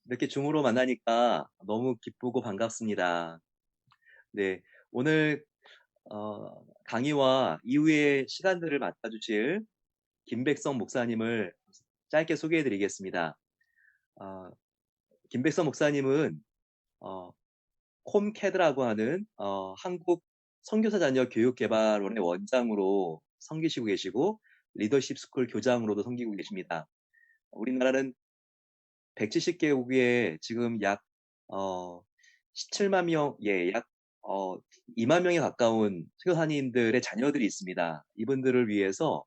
이렇게 줌으로 만나니까 너무 기쁘고 반갑습니다. 네, 오늘 강의와 이후의 시간들을 맡아주실 김백성 목사님을 짧게 소개해 드리겠습니다. 어, 김백성 목사님은 어, 콤캐드라고 하는 한국 선교사 자녀 교육개발원의 원장으로 섬기시고 계시고 리더십 스쿨 교장으로도 섬기고 계십니다. 우리나라는 170개국에 지금 약 어, 17만 명, 약 2만 명에 가까운 선교사님들의 자녀들이 있습니다. 이분들을 위해서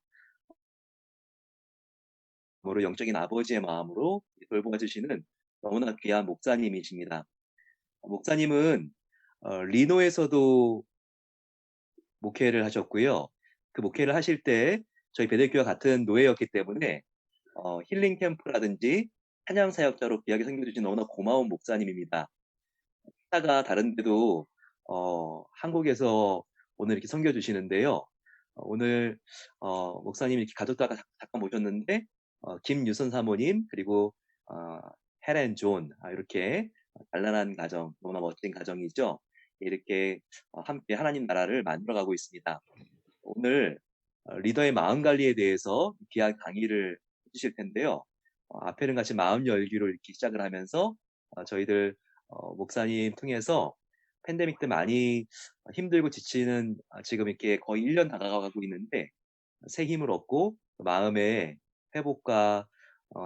영적인 아버지의 마음으로 돌보아주시는 너무나 귀한 목사님이십니다. 목사님은 리노에서도 목회를 하셨고요. 그 목회를 하실 때 저희 베델교와 같은 노예였기 때문에 힐링 캠프라든지 찬양 사역자로 귀하게 섬겨주신 너무나 고마운 목사님입니다. 회사가 다른데도 한국에서 오늘 이렇게 섬겨주시는데요. 오늘 목사님이 이렇게 가족들 잠깐 모셨는데 김유선 사모님 그리고 어, 헬렌 존 이렇게 단란한 가정 너무나 멋진 가정이죠. 이렇게 함께 하나님 나라를 만들어가고 있습니다. 오늘 리더의 마음 관리에 대해서 귀한 강의를 해주실 텐데요. 앞에는 같이 마음 열기로 이렇게 시작을 하면서 저희들 목사님 통해서 팬데믹 때 많이 힘들고 지치는 지금 이렇게 거의 1년 다가가고 있는데 새 힘을 얻고 마음의 회복과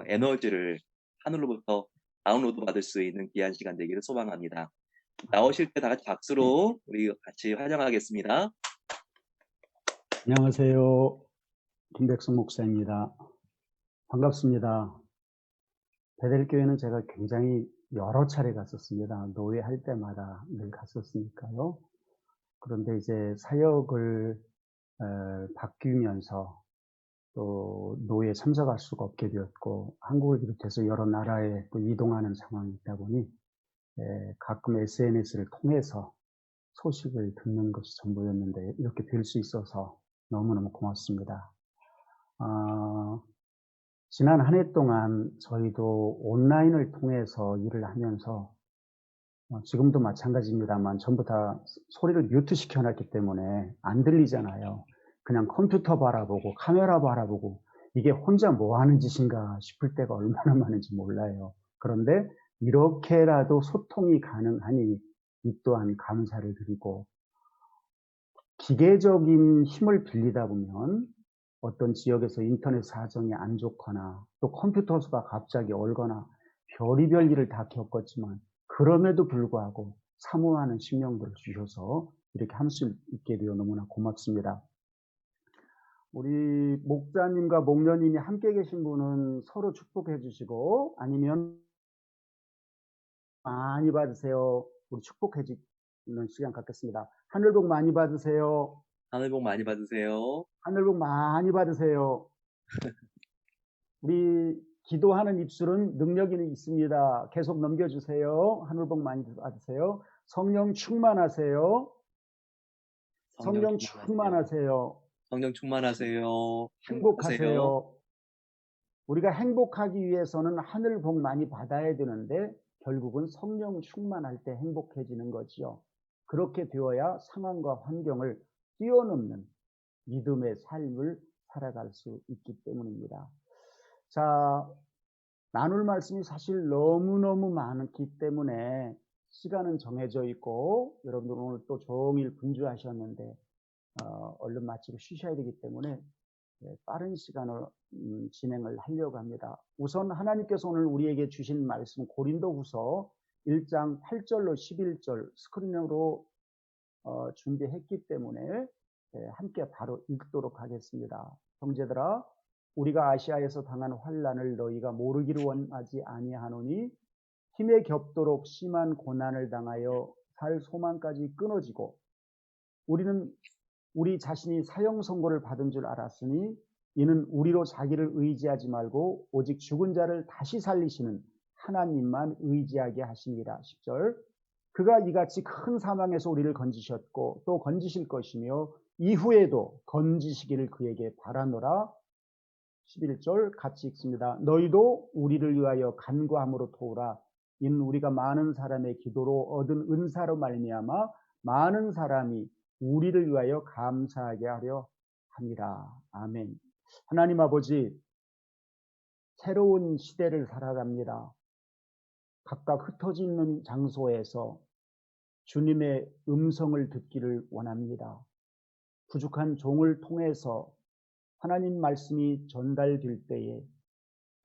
에너지를 하늘로부터 다운로드 받을 수 있는 귀한 시간 되기를 소망합니다. 나오실 때 다 같이 박수로 우리 같이 환영하겠습니다. 안녕하세요. 김백성 목사입니다. 반갑습니다. 베델교회는 제가 굉장히 여러 차례 갔었습니다. 노예할 때마다 늘 갔었으니까요. 그런데 이제 사역을 바뀌면서 또 노예에 참석할 수가 없게 되었고 한국을 비롯해서 여러 나라에 또 이동하는 상황이 있다 보니 가끔 SNS를 통해서 소식을 듣는 것이 전부였는데 이렇게 될 수 있어서 너무너무 고맙습니다. 지난 한 해 동안 저희도 온라인을 통해서 일을 하면서 지금도 마찬가지입니다만 전부 다 소리를 뮤트 시켜놨기 때문에 안 들리잖아요. 그냥 컴퓨터 바라보고 카메라 바라보고 이게 혼자 뭐 하는 짓인가 싶을 때가 얼마나 많은지 몰라요. 그런데 이렇게라도 소통이 가능하니 이 또한 감사를 드리고 기계적인 힘을 빌리다 보면 어떤 지역에서 인터넷 사정이 안 좋거나 또 컴퓨터 수가 갑자기 얼거나 별의별 일을 다 겪었지만 그럼에도 불구하고 사모하는 심령들을 주셔서 이렇게 할 수 있게 되어 너무나 고맙습니다. 우리 목자님과 목녀님이 함께 계신 분은 서로 축복해 주시고 아니면 많이 받으세요. 우리 축복해 주는 시간 갖겠습니다. 하늘 복 많이 받으세요. 하늘 복 많이 받으세요. 하늘 복 많이 받으세요. 우리 기도하는 입술은 능력이 있습니다. 계속 넘겨주세요. 하늘 복 많이 받으세요. 성령 충만하세요. 성령 충만하세요. 성령 충만하세요. 행복하세요. 행복하세요. 우리가 행복하기 위해서는 하늘 복 많이 받아야 되는데 결국은 성령 충만할 때 행복해지는 거지요. 그렇게 되어야 상황과 환경을 뛰어넘는 믿음의 삶을 살아갈 수 있기 때문입니다. 자, 나눌 말씀이 사실 너무너무 많기 때문에 시간은 정해져 있고 여러분들 오늘 또 종일 분주하셨는데 얼른 마치고 쉬셔야 되기 때문에 빠른 시간을 진행을 하려고 합니다. 우선 하나님께서 오늘 우리에게 주신 말씀 고린도후서 1장 8절로 11절 스크린으로 준비했기 때문에 함께 바로 읽도록 하겠습니다. 형제들아 우리가 아시아에서 당한 환난을 너희가 모르기를 원하지 아니하노니 힘에 겹도록 심한 고난을 당하여 살 소망까지 끊어지고 우리는 우리 자신이 사형 선고를 받은 줄 알았으니 이는 우리로 자기를 의지하지 말고 오직 죽은 자를 다시 살리시는 하나님만 의지하게 하십니다. 10절 그가 이같이 큰 사망에서 우리를 건지셨고 또 건지실 것이며 이후에도 건지시기를 그에게 바라노라. 11절 같이 읽습니다. 너희도 우리를 위하여 간구함으로 도우라. 이는 우리가 많은 사람의 기도로 얻은 은사로 말미암아 많은 사람이 우리를 위하여 감사하게 하려 함이라. 아멘. 하나님 아버지, 새로운 시대를 살아갑니다. 각각 흩어져 있는 장소에서 주님의 음성을 듣기를 원합니다. 부족한 종을 통해서 하나님 말씀이 전달될 때에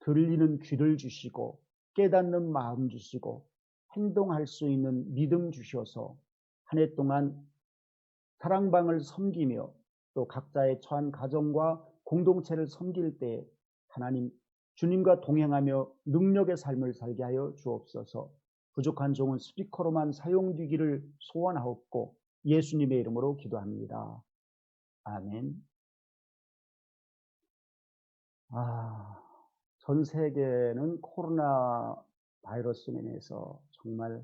들리는 귀를 주시고 깨닫는 마음 주시고 행동할 수 있는 믿음 주셔서 한 해 동안 사랑방을 섬기며 또 각자의 처한 가정과 공동체를 섬길 때에 하나님 주님과 동행하며 능력의 삶을 살게 하여 주옵소서. 부족한 종은 스피커로만 사용되기를 소원하옵고 예수님의 이름으로 기도합니다. 아멘. 전 세계는 코로나 바이러스로 인해서 정말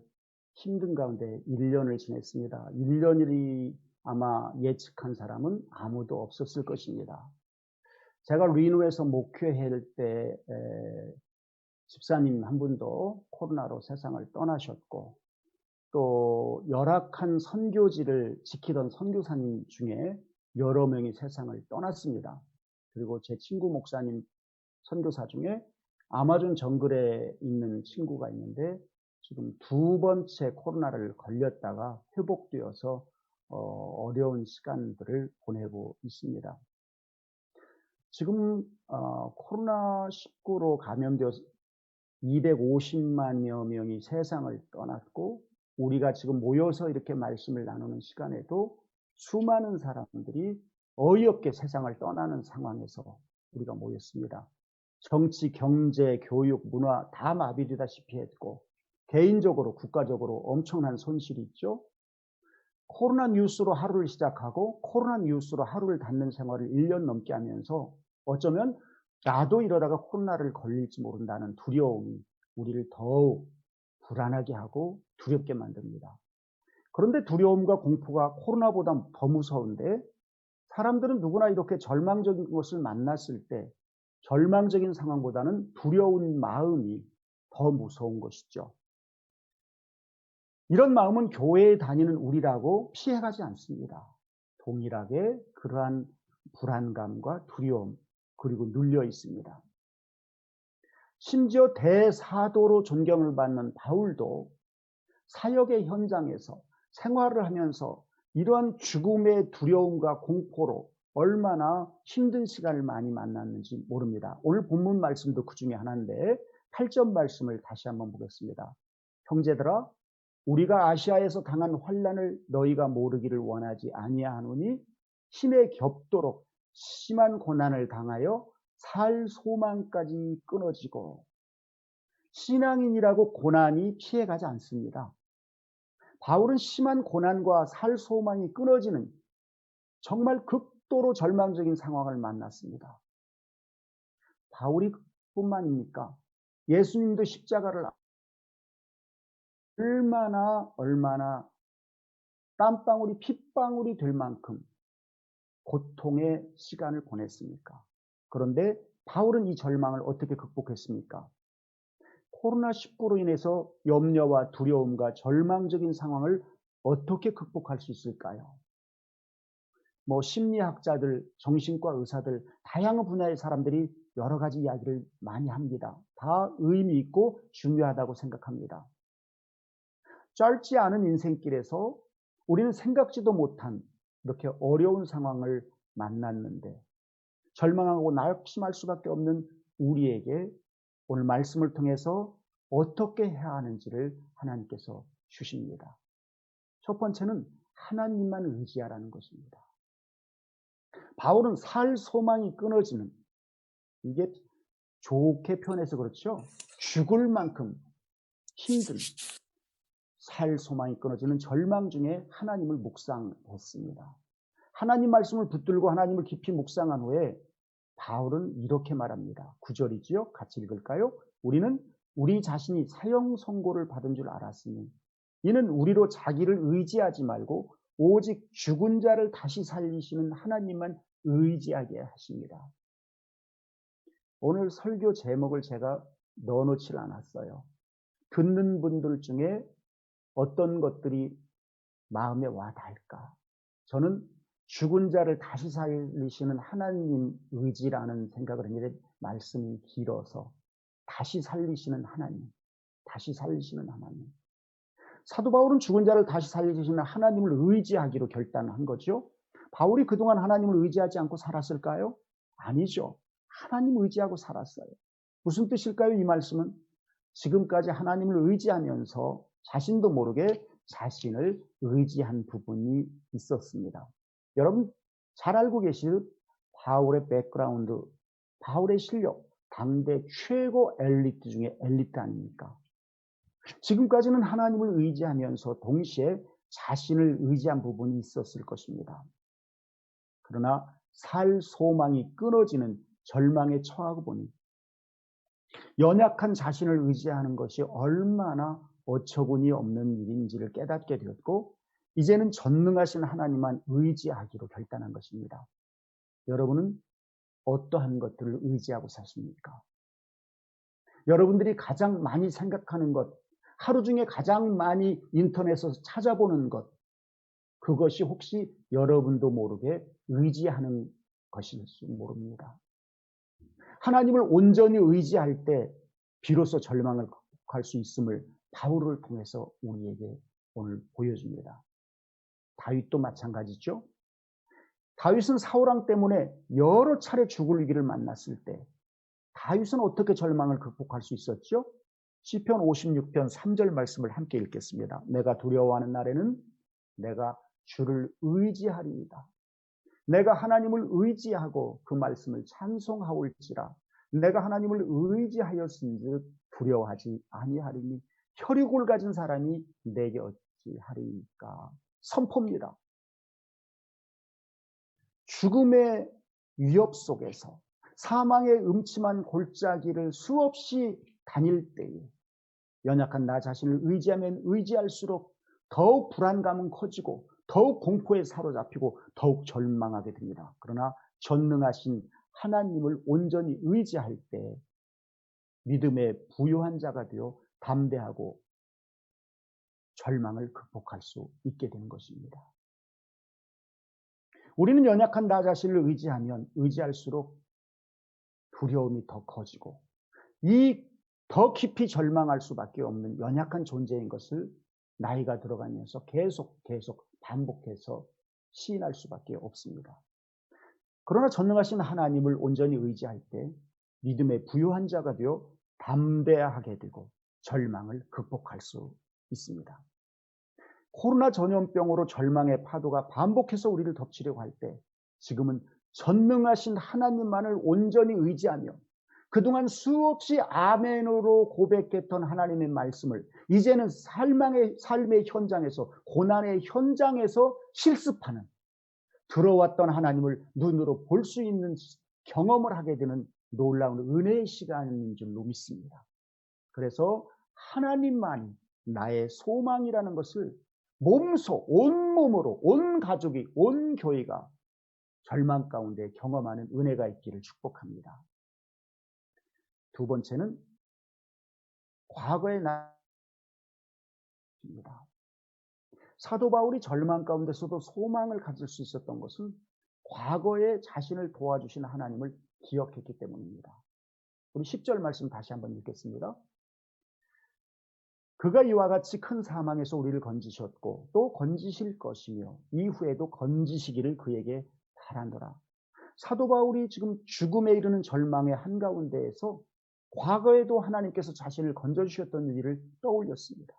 힘든 가운데 1년을 지냈습니다. 1년이 아마 예측한 사람은 아무도 없었을 것입니다. 제가 리노에서 목회할 때 집사님 한 분도 코로나로 세상을 떠나셨고 또 열악한 선교지를 지키던 선교사님 중에 여러 명이 세상을 떠났습니다. 그리고 제 친구 목사님 선교사 중에 아마존 정글에 있는 친구가 있는데 지금 두 번째 코로나를 걸렸다가 회복되어서 어려운 시간들을 보내고 있습니다. 지금 코로나19로 감염되어서 250만여 명이 세상을 떠났고 우리가 지금 모여서 이렇게 말씀을 나누는 시간에도 수많은 사람들이 어이없게 세상을 떠나는 상황에서 우리가 모였습니다. 정치, 경제, 교육, 문화 다 마비되다시피 했고 개인적으로 국가적으로 엄청난 손실이 있죠. 코로나 뉴스로 하루를 시작하고 코로나 뉴스로 하루를 닫는 생활을 1년 넘게 하면서 어쩌면 나도 이러다가 코로나를 걸릴지 모른다는 두려움이 우리를 더욱 불안하게 하고 두렵게 만듭니다. 그런데 두려움과 공포가 코로나보다 더 무서운데 사람들은 누구나 이렇게 절망적인 것을 만났을 때 절망적인 상황보다는 두려운 마음이 더 무서운 것이죠. 이런 마음은 교회에 다니는 우리라고 피해가지 않습니다. 동일하게 그러한 불안감과 두려움 그리고 눌려 있습니다. 심지어 대사도로 존경을 받는 바울도 사역의 현장에서 생활을 하면서 이러한 죽음의 두려움과 공포로 얼마나 힘든 시간을 많이 만났는지 모릅니다. 오늘 본문 말씀도 그 중에 하나인데 8절 말씀을 다시 한번 보겠습니다. 형제들아 우리가 아시아에서 당한 환난을 너희가 모르기를 원하지 아니하노니 힘에 겹도록 심한 고난을 당하여 살 소망까지 끊어지고 신앙인이라고 고난이 피해가지 않습니다. 바울은 심한 고난과 살 소망이 끊어지는 정말 극도로 절망적인 상황을 만났습니다. 바울이 뿐만입니까? 예수님도 십자가를 얼마나 땀방울이 핏방울이 될 만큼 고통의 시간을 보냈습니까? 그런데 바울은 이 절망을 어떻게 극복했습니까? 코로나19로 인해서 염려와 두려움과 절망적인 상황을 어떻게 극복할 수 있을까요? 심리학자들, 정신과 의사들, 다양한 분야의 사람들이 여러 가지 이야기를 많이 합니다. 다 의미 있고 중요하다고 생각합니다. 짧지 않은 인생길에서 우리는 생각지도 못한 이렇게 어려운 상황을 만났는데 절망하고 낙심할 수밖에 없는 우리에게 오늘 말씀을 통해서 어떻게 해야 하는지를 하나님께서 주십니다. 첫 번째는 하나님만 의지하라는 것입니다. 바울은 살 소망이 끊어지는 이게 좋게 표현해서 그렇죠. 죽을 만큼 힘든 살 소망이 끊어지는 절망 중에 하나님을 묵상했습니다. 하나님 말씀을 붙들고 하나님을 깊이 묵상한 후에 바울은 이렇게 말합니다. 9절이지요. 같이 읽을까요? 우리는 우리 자신이 사형 선고를 받은 줄 알았으니 이는 우리로 자기를 의지하지 말고 오직 죽은 자를 다시 살리시는 하나님만 의지하게 하십니다. 오늘 설교 제목을 제가 넣어놓질 않았어요. 듣는 분들 중에 어떤 것들이 마음에 와 닿을까? 저는 죽은 자를 다시 살리시는 하나님 의지라는 생각을 했는데 말씀이 길어서 다시 살리시는 하나님, 다시 살리시는 하나님. 사도 바울은 죽은 자를 다시 살리시는 하나님을 의지하기로 결단한 거죠. 바울이 그동안 하나님을 의지하지 않고 살았을까요? 아니죠. 하나님 의지하고 살았어요. 무슨 뜻일까요? 이 말씀은 지금까지 하나님을 의지하면서 자신도 모르게 자신을 의지한 부분이 있었습니다. 여러분 잘 알고 계시듯 바울의 백그라운드, 바울의 실력, 당대 최고 엘리트 중에 엘리트 아닙니까? 지금까지는 하나님을 의지하면서 동시에 자신을 의지한 부분이 있었을 것입니다. 그러나 살 소망이 끊어지는 절망에 처하고 보니 연약한 자신을 의지하는 것이 얼마나 어처구니 없는 일인지를 깨닫게 되었고 이제는 전능하신 하나님만 의지하기로 결단한 것입니다. 여러분은 어떠한 것들을 의지하고 사십니까? 여러분들이 가장 많이 생각하는 것, 하루 중에 가장 많이 인터넷에서 찾아보는 것, 그것이 혹시 여러분도 모르게 의지하는 것일지 모릅니다. 하나님을 온전히 의지할 때 비로소 절망을 극복할 수 있음을 바울을 통해서 우리에게 오늘 보여줍니다. 다윗도 마찬가지죠. 다윗은 사울왕 때문에 여러 차례 죽을 위기를 만났을 때 다윗은 어떻게 절망을 극복할 수 있었죠? 시편 56편 3절 말씀을 함께 읽겠습니다. 내가 두려워하는 날에는 내가 주를 의지하리이다. 내가 하나님을 의지하고 그 말씀을 찬송하올지라. 내가 하나님을 의지하였은즉 두려워하지 아니하리니 혈육을 가진 사람이 내게 어찌하리이까. 선포입니다. 죽음의 위협 속에서 사망의 음침한 골짜기를 수없이 다닐 때에 연약한 나 자신을 의지하면 의지할수록 더욱 불안감은 커지고 더욱 공포에 사로잡히고 더욱 절망하게 됩니다. 그러나 전능하신 하나님을 온전히 의지할 때 믿음의 부유한 자가 되어 담대하고 절망을 극복할 수 있게 되는 것입니다. 우리는 연약한 나 자신을 의지하면 의지할수록 두려움이 더 커지고 이 더 깊이 절망할 수밖에 없는 연약한 존재인 것을 나이가 들어가면서 계속 반복해서 시인할 수밖에 없습니다. 그러나 전능하신 하나님을 온전히 의지할 때 믿음의 부유한 자가 되어 담대하게 되고 절망을 극복할 수 있습니다. 코로나 전염병으로 절망의 파도가 반복해서 우리를 덮치려고 할 때 지금은 전능하신 하나님만을 온전히 의지하며 그동안 수없이 아멘으로 고백했던 하나님의 말씀을 이제는 삶의 현장에서 고난의 현장에서 실습하는 들어왔던 하나님을 눈으로 볼 수 있는 경험을 하게 되는 놀라운 은혜의 시간인 줄로 믿습니다. 그래서 하나님만이 나의 소망이라는 것을 몸소 온몸으로 온 가족이 온 교회가 절망 가운데 경험하는 은혜가 있기를 축복합니다. 두 번째는 과거의 나입니다. 사도 바울이 절망 가운데서도 소망을 가질 수 있었던 것은 과거에 자신을 도와주신 하나님을 기억했기 때문입니다. 우리 10절 말씀 다시 한번 읽겠습니다. 그가 이와 같이 큰 사망에서 우리를 건지셨고 또 건지실 것이며 이후에도 건지시기를 그에게 바라노라. 사도 바울이 지금 죽음에 이르는 절망의 한가운데에서 과거에도 하나님께서 자신을 건져주셨던 일을 떠올렸습니다.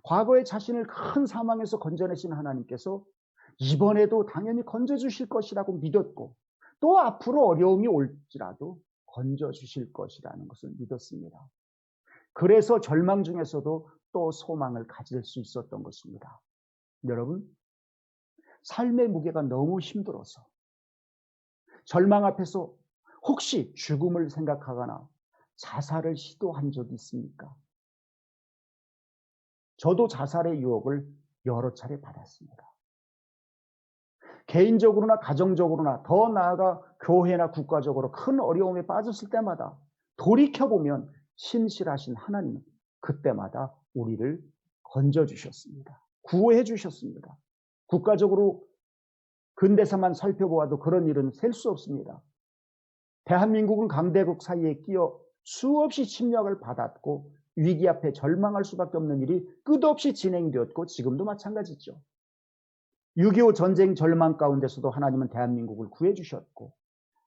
과거에 자신을 큰 사망에서 건져내신 하나님께서 이번에도 당연히 건져주실 것이라고 믿었고 또 앞으로 어려움이 올지라도 건져주실 것이라는 것을 믿었습니다. 그래서 절망 중에서도 또 소망을 가질 수 있었던 것입니다. 여러분, 삶의 무게가 너무 힘들어서 절망 앞에서 혹시 죽음을 생각하거나 자살을 시도한 적이 있습니까? 저도 자살의 유혹을 여러 차례 받았습니다. 개인적으로나 가정적으로나 더 나아가 교회나 국가적으로 큰 어려움에 빠졌을 때마다 돌이켜보면 신실하신 하나님, 그때마다 우리를 건져주셨습니다. 구호해 주셨습니다. 국가적으로 근대사만 살펴보아도 그런 일은 셀 수 없습니다. 대한민국은 강대국 사이에 끼어 수없이 침략을 받았고 위기 앞에 절망할 수밖에 없는 일이 끝없이 진행되었고 지금도 마찬가지죠. 6.25 전쟁 절망 가운데서도 하나님은 대한민국을 구해주셨고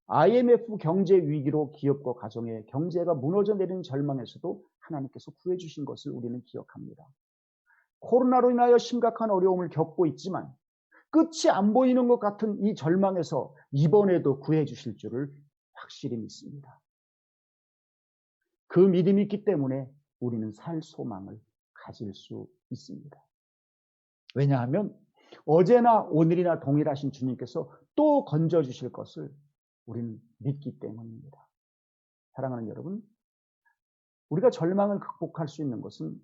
IMF 경제 위기로 기업과 가정의 경제가 무너져 내리는 절망에서도 하나님께서 구해주신 것을 우리는 기억합니다. 코로나로 인하여 심각한 어려움을 겪고 있지만 끝이 안 보이는 것 같은 이 절망에서 이번에도 구해주실 줄을 확실히 믿습니다. 그 믿음이 있기 때문에 우리는 살 소망을 가질 수 있습니다. 왜냐하면 어제나 오늘이나 동일하신 주님께서 또 건져주실 것을 우리는 믿기 때문입니다. 사랑하는 여러분, 우리가 절망을 극복할 수 있는 것은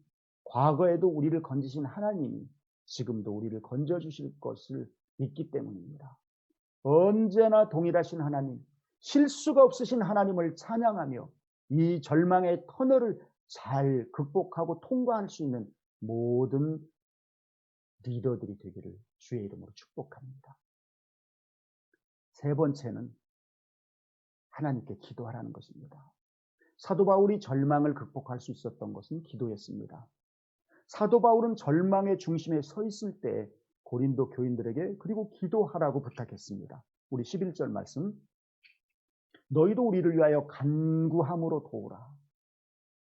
과거에도 우리를 건지신 하나님이 지금도 우리를 건져주실 것을 믿기 때문입니다. 언제나 동일하신 하나님, 실수가 없으신 하나님을 찬양하며 이 절망의 터널을 잘 극복하고 통과할 수 있는 모든 리더들이 되기를 주의 이름으로 축복합니다. 세 번째는 하나님께 기도하라는 것입니다. 사도 바울이 절망을 극복할 수 있었던 것은 기도였습니다. 사도 바울은 절망의 중심에 서 있을 때 고린도 교인들에게 그리고 기도하라고 부탁했습니다. 우리 11절 말씀, 너희도 우리를 위하여 간구함으로 도우라.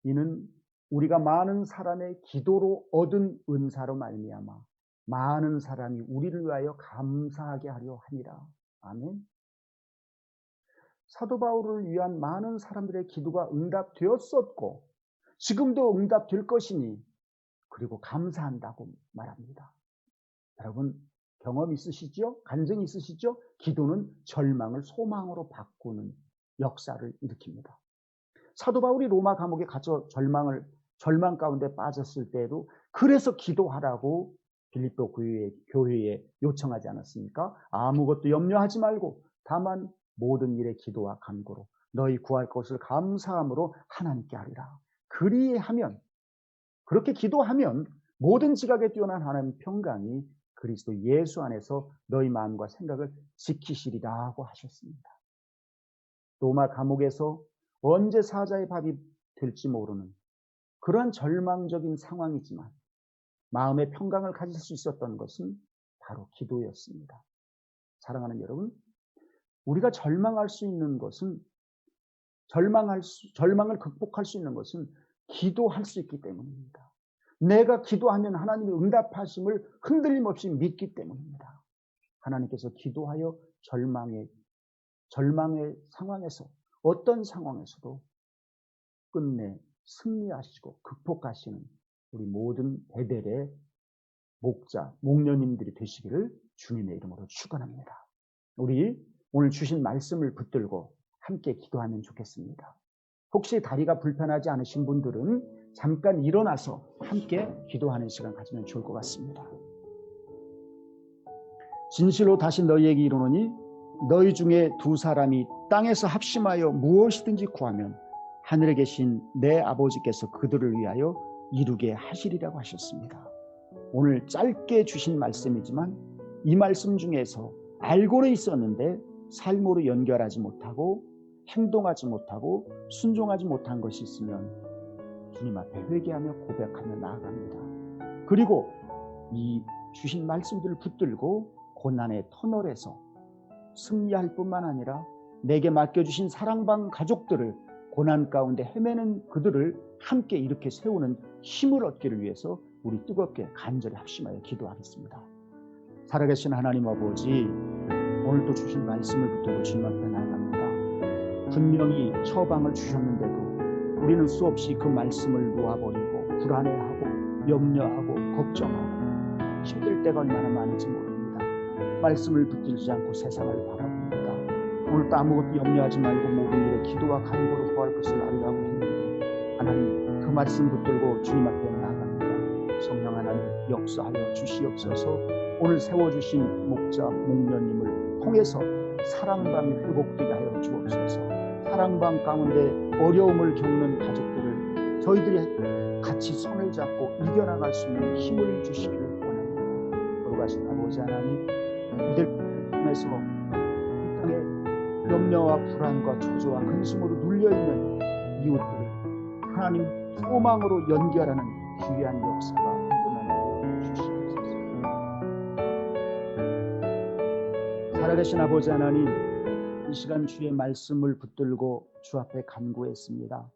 이는 우리가 많은 사람의 기도로 얻은 은사로 말미암아 많은 사람이 우리를 위하여 감사하게 하려 함이라. 아멘. 사도 바울을 위한 많은 사람들의 기도가 응답되었었고 지금도 응답될 것이니 그리고 감사한다고 말합니다. 여러분 경험 있으시죠? 간증 있으시죠? 기도는 절망을 소망으로 바꾸는 역사를 일으킵니다. 사도 바울이 로마 감옥에 갇혀 절망 가운데 빠졌을 때에도 그래서 기도하라고 빌립보 교회에 요청하지 않았습니까? 아무것도 염려하지 말고 다만 모든 일에 기도와 간구로 너희 구할 것을 감사함으로 하나님께 하리라. 그렇게 기도하면 모든 지각에 뛰어난 하나님 평강이 그리스도 예수 안에서 너희 마음과 생각을 지키시리라고 하셨습니다. 로마 감옥에서 언제 사자의 밥이 될지 모르는 그러한 절망적인 상황이지만 마음의 평강을 가질 수 있었던 것은 바로 기도였습니다. 사랑하는 여러분, 우리가 절망을 극복할 수 있는 것은 기도할 수 있기 때문입니다. 내가 기도하면 하나님이 응답하심을 흔들림 없이 믿기 때문입니다. 하나님께서 기도하여 절망의 상황에서 어떤 상황에서도 끝내 승리하시고 극복하시는 우리 모든 베델의 목자, 목녀님들이 되시기를 주님의 이름으로 축원합니다. 우리 오늘 주신 말씀을 붙들고 함께 기도하면 좋겠습니다. 혹시 다리가 불편하지 않으신 분들은 잠깐 일어나서 함께 기도하는 시간 가지면 좋을 것 같습니다. 진실로 다시 너희에게 이르노니 너희 중에 두 사람이 땅에서 합심하여 무엇이든지 구하면 하늘에 계신 내 아버지께서 그들을 위하여 이루게 하시리라고 하셨습니다. 오늘 짧게 주신 말씀이지만 이 말씀 중에서 알고는 있었는데 삶으로 연결하지 못하고 행동하지 못하고 순종하지 못한 것이 있으면 주님 앞에 회개하며 고백하며 나아갑니다. 그리고 이 주신 말씀들을 붙들고 고난의 터널에서 승리할 뿐만 아니라 내게 맡겨주신 사랑방 가족들을 고난 가운데 헤매는 그들을 함께 이렇게 세우는 힘을 얻기를 위해서 우리 뜨겁게 간절히 합심하여 기도하겠습니다. 살아계신 하나님 아버지, 오늘도 주신 말씀을 붙들고 주님 앞에 나아갑니다. 분명히 처방을 주셨는데도 우리는 수없이 그 말씀을 놓아버리고 불안해하고 염려하고 걱정하고 힘들 때가 얼마나 많은지 모릅니다. 말씀을 붙들지 않고 세상을 바라봅니다. 오늘도 아무것도 염려하지 말고 모든 일에 기도와 간구로 구할 것을 알라고 했는데 하나님 그 말씀 붙들고 주님 앞에 나아갑니다. 성령 하나님 역사하여 주시옵소서. 오늘 세워주신 목자 목녀님을 통해서 사랑방이 회복되게 하여 주옵소서. 사랑방 가운데 어려움을 겪는 가족들을 저희들이 같이 손을 잡고 이겨나갈 수 있는 힘을 주시기를 원합니다. 거룩하신 아버지 하나님, 이들 통해서 이 땅에 염려와 불안과 초조와 근심으로 눌려있는 이웃들을 하나님 소망으로 연결하는 귀한 역사가 일어나게 주시옵소서. 살아계신 아버지 하나님, 이 시간 주의 말씀을 붙들고 주 앞에 간구했습니다.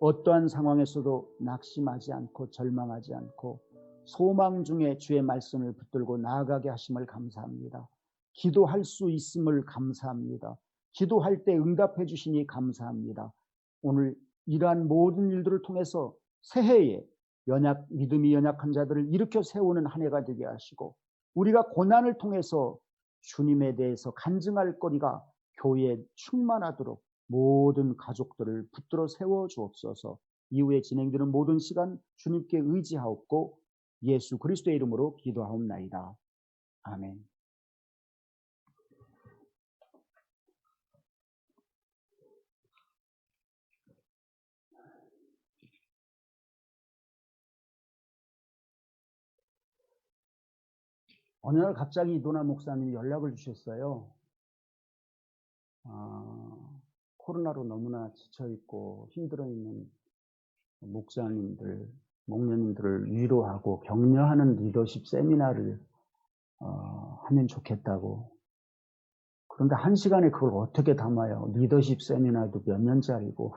어떠한 상황에서도 낙심하지 않고 절망하지 않고 소망 중에 주의 말씀을 붙들고 나아가게 하심을 감사합니다. 기도할 수 있음을 감사합니다. 기도할 때 응답해 주시니 감사합니다. 오늘 이러한 모든 일들을 통해서 새해에 믿음이 연약한 자들을 일으켜 세우는 한 해가 되게 하시고, 우리가 고난을 통해서 주님에 대해서 간증할 거리가 교회에 충만하도록 모든 가족들을 붙들어 세워 주옵소서. 이후에 진행되는 모든 시간 주님께 의지하옵고 예수 그리스도의 이름으로 기도하옵나이다. 아멘. 어느 날 갑자기 이도나 목사님이 연락을 주셨어요. 코로나로 너무나 지쳐있고 힘들어있는 목사님들, 목녀님들을 위로하고 격려하는 리더십 세미나를 하면 좋겠다고. 그런데 1시간에 그걸 어떻게 담아요? 리더십 세미나도 몇 년짜리고.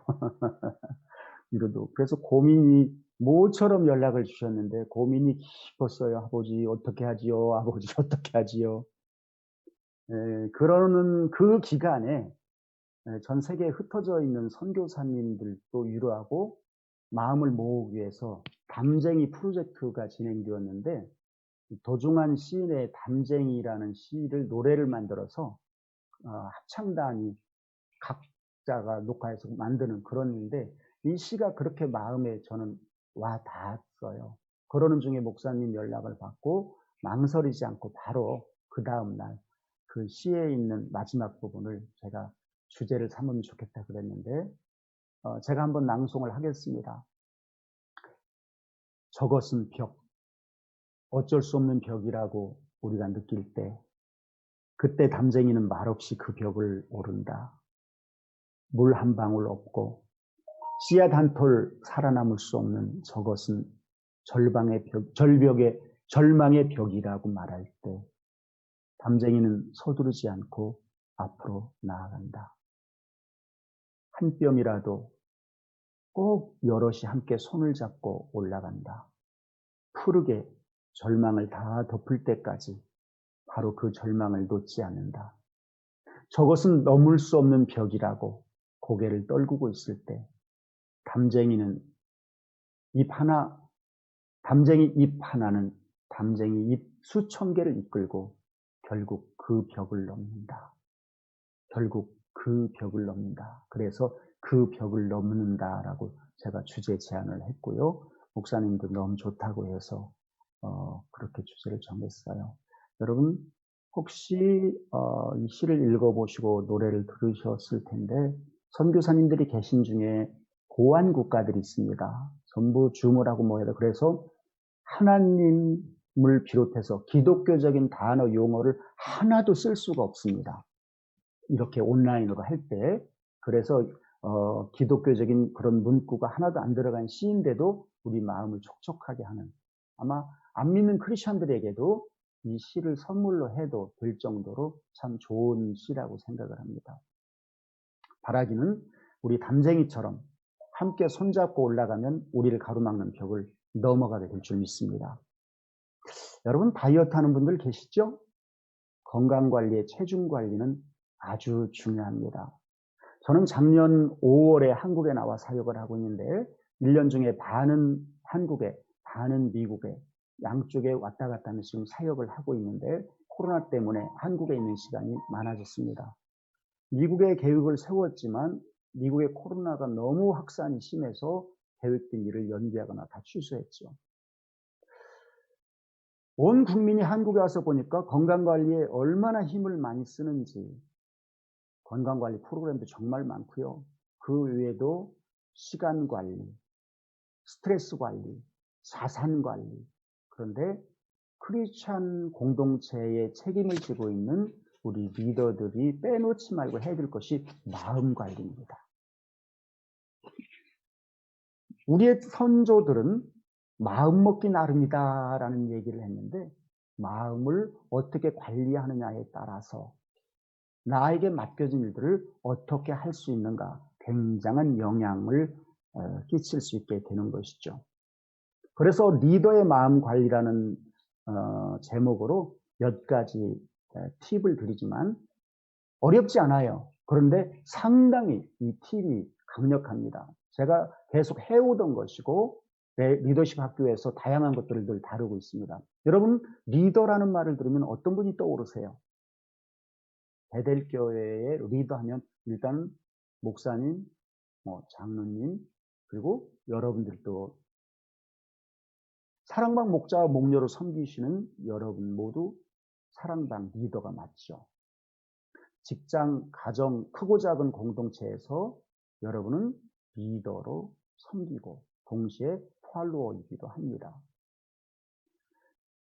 이러도. 그래서 고민이 모처럼 연락을 주셨는데 고민이 깊었어요. 아버지 어떻게 하지요? 아버지 어떻게 하지요? 그러는 그 기간에 전 세계에 흩어져 있는 선교사님들도 위로하고 마음을 모으기 위해서 담쟁이 프로젝트가 진행되었는데, 도중한 시인의 담쟁이라는 시를 노래를 만들어서 합창단이 각자가 녹화해서 만드는 그런 일인데, 이 시가 그렇게 마음에 저는 와 닿았어요. 그러는 중에 목사님 연락을 받고 망설이지 않고 바로 그 다음 날 그 시에 있는 마지막 부분을 제가 주제를 삼으면 좋겠다 그랬는데, 제가 한번 낭송을 하겠습니다. 저것은 벽, 어쩔 수 없는 벽이라고 우리가 느낄 때, 그때 담쟁이는 말없이 그 벽을 오른다. 물 한 방울 없고 씨앗 한 톨 살아남을 수 없는 저것은 절망의 벽이라고 말할 때, 담쟁이는 서두르지 않고 앞으로 나아간다. 한 뼘이라도 꼭 여럿이 함께 손을 잡고 올라간다. 푸르게 절망을 다 덮을 때까지 바로 그 절망을 놓지 않는다. 저것은 넘을 수 없는 벽이라고 고개를 떨구고 있을 때, 담쟁이 잎 하나는 담쟁이 잎 수천 개를 이끌고 결국 그 벽을 넘는다. 결국 그 벽을 넘는다. 그래서 그 벽을 넘는다라고 제가 주제 제안을 했고요. 목사님도 너무 좋다고 해서 그렇게 주제를 정했어요. 여러분 혹시 이 시를 읽어보시고 노래를 들으셨을 텐데, 선교사님들이 계신 중에 고안 국가들이 있습니다. 전부 줌을 뭐 해야 돼. 그래서 하나님을 비롯해서 기독교적인 단어 용어를 하나도 쓸 수가 없습니다. 이렇게 온라인으로 할 때. 그래서 기독교적인 그런 문구가 하나도 안 들어간 시인데도 우리 마음을 촉촉하게 하는, 아마 안 믿는 크리스천들에게도 이 시를 선물로 해도 될 정도로 참 좋은 시라고 생각을 합니다. 바라기는 우리 담쟁이처럼 함께 손잡고 올라가면 우리를 가로막는 벽을 넘어가게 될 줄 믿습니다. 여러분 다이어트 하는 분들 계시죠? 건강관리에 체중관리는 아주 중요합니다. 저는 작년 5월에 한국에 나와 사역을 하고 있는데 1년 중에 반은 한국에, 반은 미국에, 양쪽에 왔다 갔다 하면서 지금 사역을 하고 있는데, 코로나 때문에 한국에 있는 시간이 많아졌습니다. 미국에 계획을 세웠지만 미국의 코로나가 너무 확산이 심해서 계획된 일을 연기하거나 다 취소했죠. 온 국민이 한국에 와서 보니까 건강관리에 얼마나 힘을 많이 쓰는지, 건강관리 프로그램도 정말 많고요. 그 외에도 시간관리, 스트레스 관리, 자산 관리. 그런데 크리스찬 공동체의 책임을 지고 있는 우리 리더들이 빼놓지 말고 해야 될 것이 마음 관리입니다. 우리의 선조들은 마음 먹기 나름이다라는 얘기를 했는데 마음을 어떻게 관리하느냐에 따라서 나에게 맡겨진 일들을 어떻게 할 수 있는가 굉장한 영향을 끼칠 수 있게 되는 것이죠. 그래서 리더의 마음 관리라는 제목으로 몇 가지 팁을 드리지만 어렵지 않아요. 그런데 상당히 이 팁이 강력합니다. 제가 계속 해오던 것이고 리더십 학교에서 다양한 것들을 늘 다루고 있습니다. 여러분 리더라는 말을 들으면 어떤 분이 떠오르세요? 베델교회의 리더하면 일단 목사님, 장로님, 그리고 여러분들도 사랑방 목자와 목녀로 섬기시는 여러분 모두 사랑방 리더가 맞죠. 직장, 가정, 크고 작은 공동체에서 여러분은 리더로 섬기고 동시에 팔로워이기도 합니다.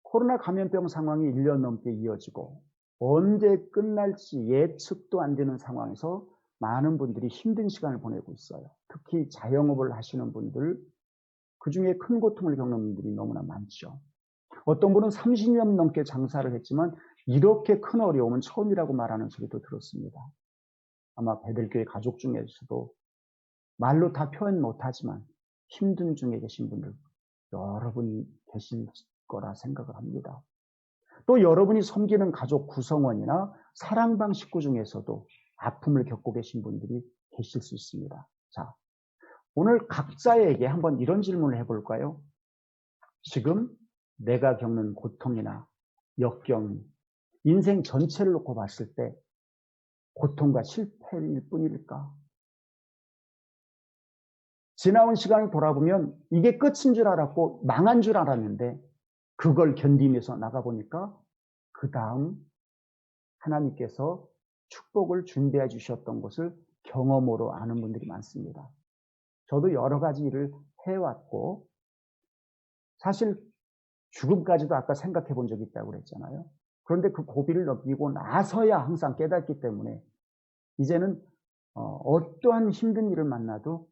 코로나 감염병 상황이 1년 넘게 이어지고 언제 끝날지 예측도 안 되는 상황에서 많은 분들이 힘든 시간을 보내고 있어요. 특히 자영업을 하시는 분들, 그중에 큰 고통을 겪는 분들이 너무나 많죠. 어떤 분은 30년 넘게 장사를 했지만 이렇게 큰 어려움은 처음이라고 말하는 소리도 들었습니다. 아마 베델교회 가족 중에서도 말로 다 표현 못하지만 힘든 중에 계신 분들 여러분이 계실 거라 생각을 합니다. 또 여러분이 섬기는 가족 구성원이나 사랑방 식구 중에서도 아픔을 겪고 계신 분들이 계실 수 있습니다. 자, 오늘 각자에게 한번 이런 질문을 해볼까요? 지금 내가 겪는 고통이나 역경이 인생 전체를 놓고 봤을 때 고통과 실패일 뿐일까? 지나온 시간을 돌아보면 이게 끝인 줄 알았고 망한 줄 알았는데 그걸 견디면서 나가보니까 그 다음 하나님께서 축복을 준비해 주셨던 것을 경험으로 아는 분들이 많습니다. 저도 여러 가지 일을 해왔고 사실 죽음까지도 아까 생각해 본 적이 있다고 그랬잖아요. 그런데 그 고비를 넘기고 나서야 항상 깨닫기 때문에 이제는 어떠한 힘든 일을 만나도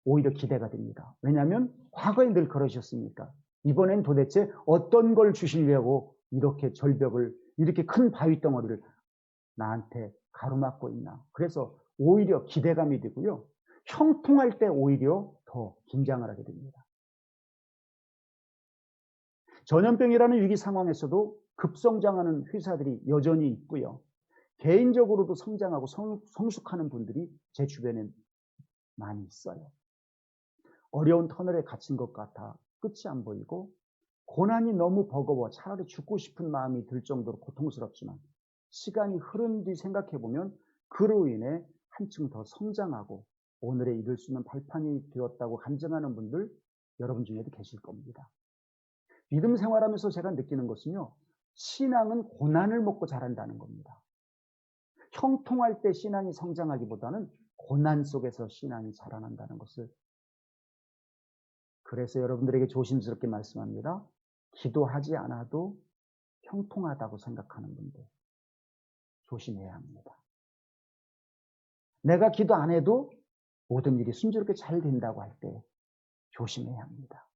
오히려 기대가 됩니다. 왜냐하면 과거에 늘 그러셨으니까. 이번엔 도대체 어떤 걸 주시려고 이렇게 절벽을, 이렇게 큰 바위 덩어리를 나한테 가로막고 있나. 그래서 오히려 기대감이 되고요. 형통할 때 오히려 더 긴장을 하게 됩니다. 전염병이라는 위기 상황에서도 급성장하는 회사들이 여전히 있고요. 개인적으로도 성장하고 성숙하는 분들이 제 주변에 많이 있어요. 어려운 터널에 갇힌 것 같아 끝이 안 보이고 고난이 너무 버거워 차라리 죽고 싶은 마음이 들 정도로 고통스럽지만 시간이 흐른 뒤 생각해보면 그로 인해 한층 더 성장하고 오늘에 이룰 수 있는 발판이 되었다고 감정하는 분들 여러분 중에도 계실 겁니다. 믿음 생활하면서 제가 느끼는 것은요. 신앙은 고난을 먹고 자란다는 겁니다. 형통할 때 신앙이 성장하기보다는 고난 속에서 신앙이 자라난다는 것을 그래서 여러분들에게 조심스럽게 말씀합니다. 기도하지 않아도 형통하다고 생각하는 분들 조심해야 합니다. 내가 기도 안 해도 모든 일이 순조롭게 잘 된다고 할 때 조심해야 합니다.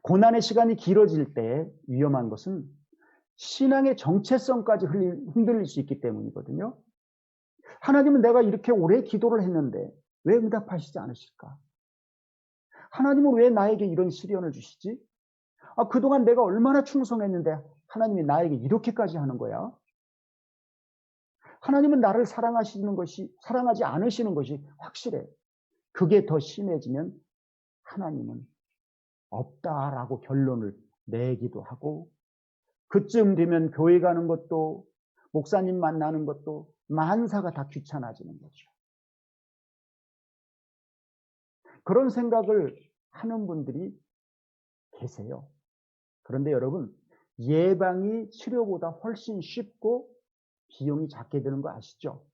고난의 시간이 길어질 때 위험한 것은 신앙의 정체성까지 흔들릴 수 있기 때문이거든요. 하나님은 내가 이렇게 오래 기도를 했는데 왜 응답하시지 않으실까? 하나님은 왜 나에게 이런 시련을 주시지? 그동안 내가 얼마나 충성했는데 하나님이 나에게 이렇게까지 하는 거야? 하나님은 나를 사랑하지 않으시는 것이 확실해. 그게 더 심해지면 하나님은 없다라고 결론을 내기도 하고 그쯤 되면 교회 가는 것도 목사님 만나는 것도 만사가 다 귀찮아지는 거죠. 그런 생각을 하는 분들이 계세요. 그런데 여러분 예방이 치료보다 훨씬 쉽고 비용이 작게 드는 거 아시죠?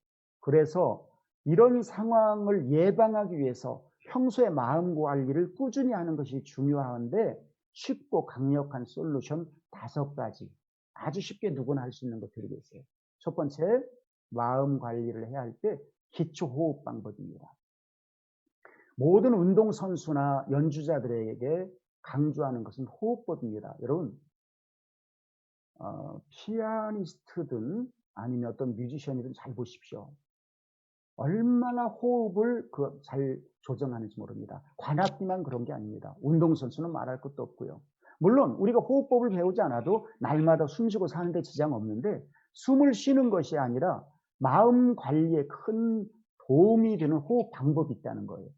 그래서 이런 상황을 예방하기 위해서 평소에 마음 관리를 꾸준히 하는 것이 중요한데 쉽고 강력한 솔루션 5가지. 아주 쉽게 누구나 할 수 있는 것 드리겠어요. 첫 번째, 마음 관리를 해야 할 때 기초 호흡 방법입니다. 모든 운동선수나 연주자들에게 강조하는 것은 호흡법입니다. 여러분, 피아니스트든 아니면 어떤 뮤지션이든 잘 보십시오. 얼마나 호흡을 잘 조정하는지 모릅니다. 관악기만 그런 게 아닙니다. 운동선수는 말할 것도 없고요. 물론 우리가 호흡법을 배우지 않아도 날마다 숨 쉬고 사는데 지장 없는데 숨을 쉬는 것이 아니라 마음 관리에 큰 도움이 되는 호흡 방법이 있다는 거예요.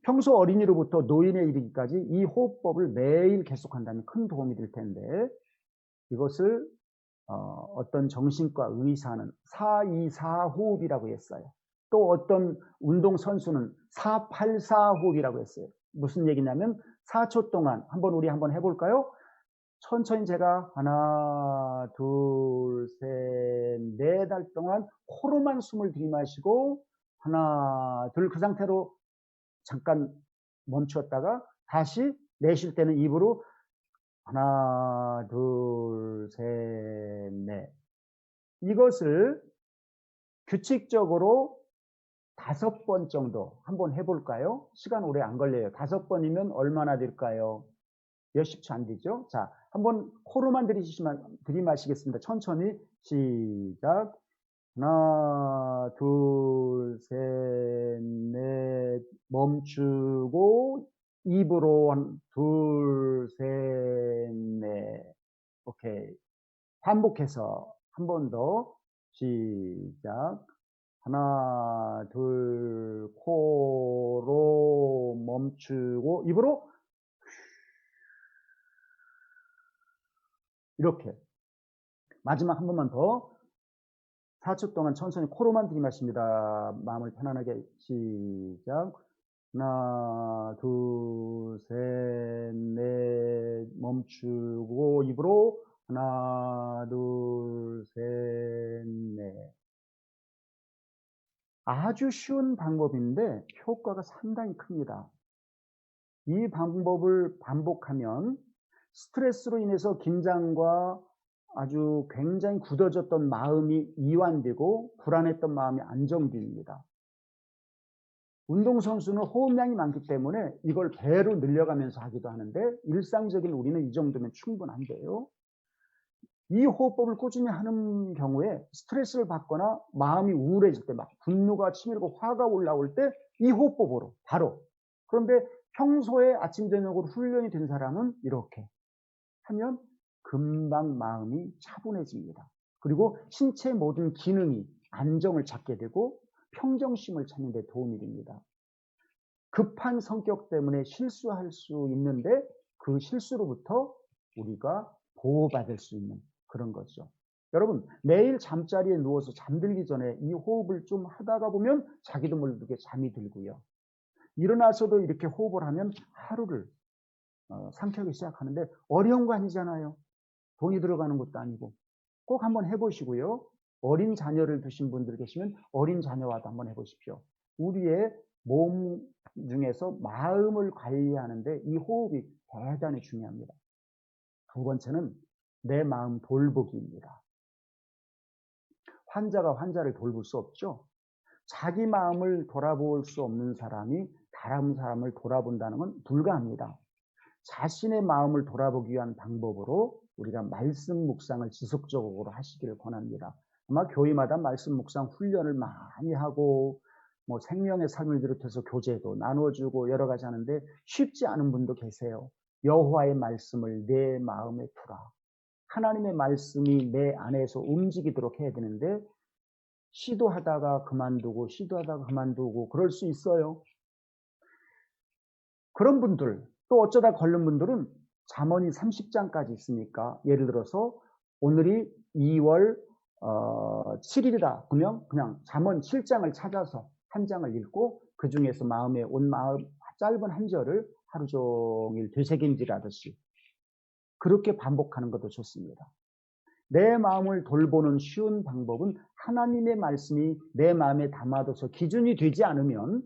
평소 어린이로부터 노인에 이르기까지 이 호흡법을 매일 계속한다면 큰 도움이 될 텐데 이것을 어떤 정신과 의사는 4-2-4 호흡이라고 했어요. 또 어떤 운동선수는 4-8-4 호흡이라고 했어요. 무슨 얘기냐면 4초 동안 우리 한번 해볼까요? 천천히 제가 하나, 둘, 셋, 넷 할 동안 코로만 숨을 들이마시고 하나, 둘 그 상태로 잠깐 멈추었다가 다시 내쉴 때는 입으로 하나, 둘, 셋, 넷. 이것을 규칙적으로 5번 정도 한번 해볼까요? 시간 오래 안 걸려요. 5번이면 얼마나 될까요? 몇십 초 안 되죠? 자, 한번 코로만 들이마시겠습니다. 천천히 시작. 하나, 둘, 셋, 넷, 멈추고 입으로 둘, 셋, 넷. 오케이. 반복해서 한 번 더 시작. 하나, 둘, 코로 멈추고 입으로 이렇게. 마지막 한 번만 더 4초 동안 천천히 코로만 들이마십니다. 마음을 편안하게 시작. 하나, 둘, 셋, 넷, 멈추고 입으로 하나, 둘, 셋, 넷. 아주 쉬운 방법인데 효과가 상당히 큽니다. 이 방법을 반복하면 스트레스로 인해서 긴장과 아주 굉장히 굳어졌던 마음이 이완되고 불안했던 마음이 안정됩니다. 운동선수는 호흡량이 많기 때문에 이걸 배로 늘려가면서 하기도 하는데 일상적인 우리는 이 정도면 충분한데요. 이 호흡법을 꾸준히 하는 경우에 스트레스를 받거나 마음이 우울해질 때 막 분노가 치밀고 화가 올라올 때 이 호흡법으로 바로. 그런데 평소에 아침 저녁으로 훈련이 된 사람은 이렇게 하면 금방 마음이 차분해집니다. 그리고 신체 모든 기능이 안정을 찾게 되고 평정심을 찾는 데 도움이 됩니다. 급한 성격 때문에 실수할 수 있는데 그 실수로부터 우리가 보호받을 수 있는 그런 거죠. 여러분, 매일 잠자리에 누워서 잠들기 전에 이 호흡을 좀 하다가 보면 자기도 모르게 잠이 들고요. 일어나서도 이렇게 호흡을 하면 하루를 상쾌하게 시작하는데 어려운 거 아니잖아요. 돈이 들어가는 것도 아니고 꼭 한번 해보시고요. 어린 자녀를 두신 분들 계시면 어린 자녀와도 한번 해보십시오. 우리의 몸 중에서 마음을 관리하는데 이 호흡이 대단히 중요합니다. 두 번째는 내 마음 돌보기입니다. 환자가 환자를 돌볼 수 없죠. 자기 마음을 돌아볼 수 없는 사람이 다른 사람을 돌아본다는 건 불가합니다. 자신의 마음을 돌아보기 위한 방법으로 우리가 말씀 묵상을 지속적으로 하시기를 권합니다. 아마 교회마다 말씀 묵상 훈련을 많이 하고 뭐 생명의 삶을 비롯해서 교제도 나눠주고 여러 가지 하는데 쉽지 않은 분도 계세요. 여호와의 말씀을 내 마음에 두라. 하나님의 말씀이 내 안에서 움직이도록 해야 되는데 시도하다가 그만두고 그럴 수 있어요. 그런 분들 또 어쩌다 걸른 분들은 잠언이 30장까지 있으니까 예를 들어서 오늘이 2월 7일이다 그러면 그냥 잠언 7장을 찾아서 한 장을 읽고 그 중에서 마음에 온 마음 짧은 한 절을 하루 종일 되새김질하듯이 그렇게 반복하는 것도 좋습니다. 내 마음을 돌보는 쉬운 방법은 하나님의 말씀이 내 마음에 담아둬서 기준이 되지 않으면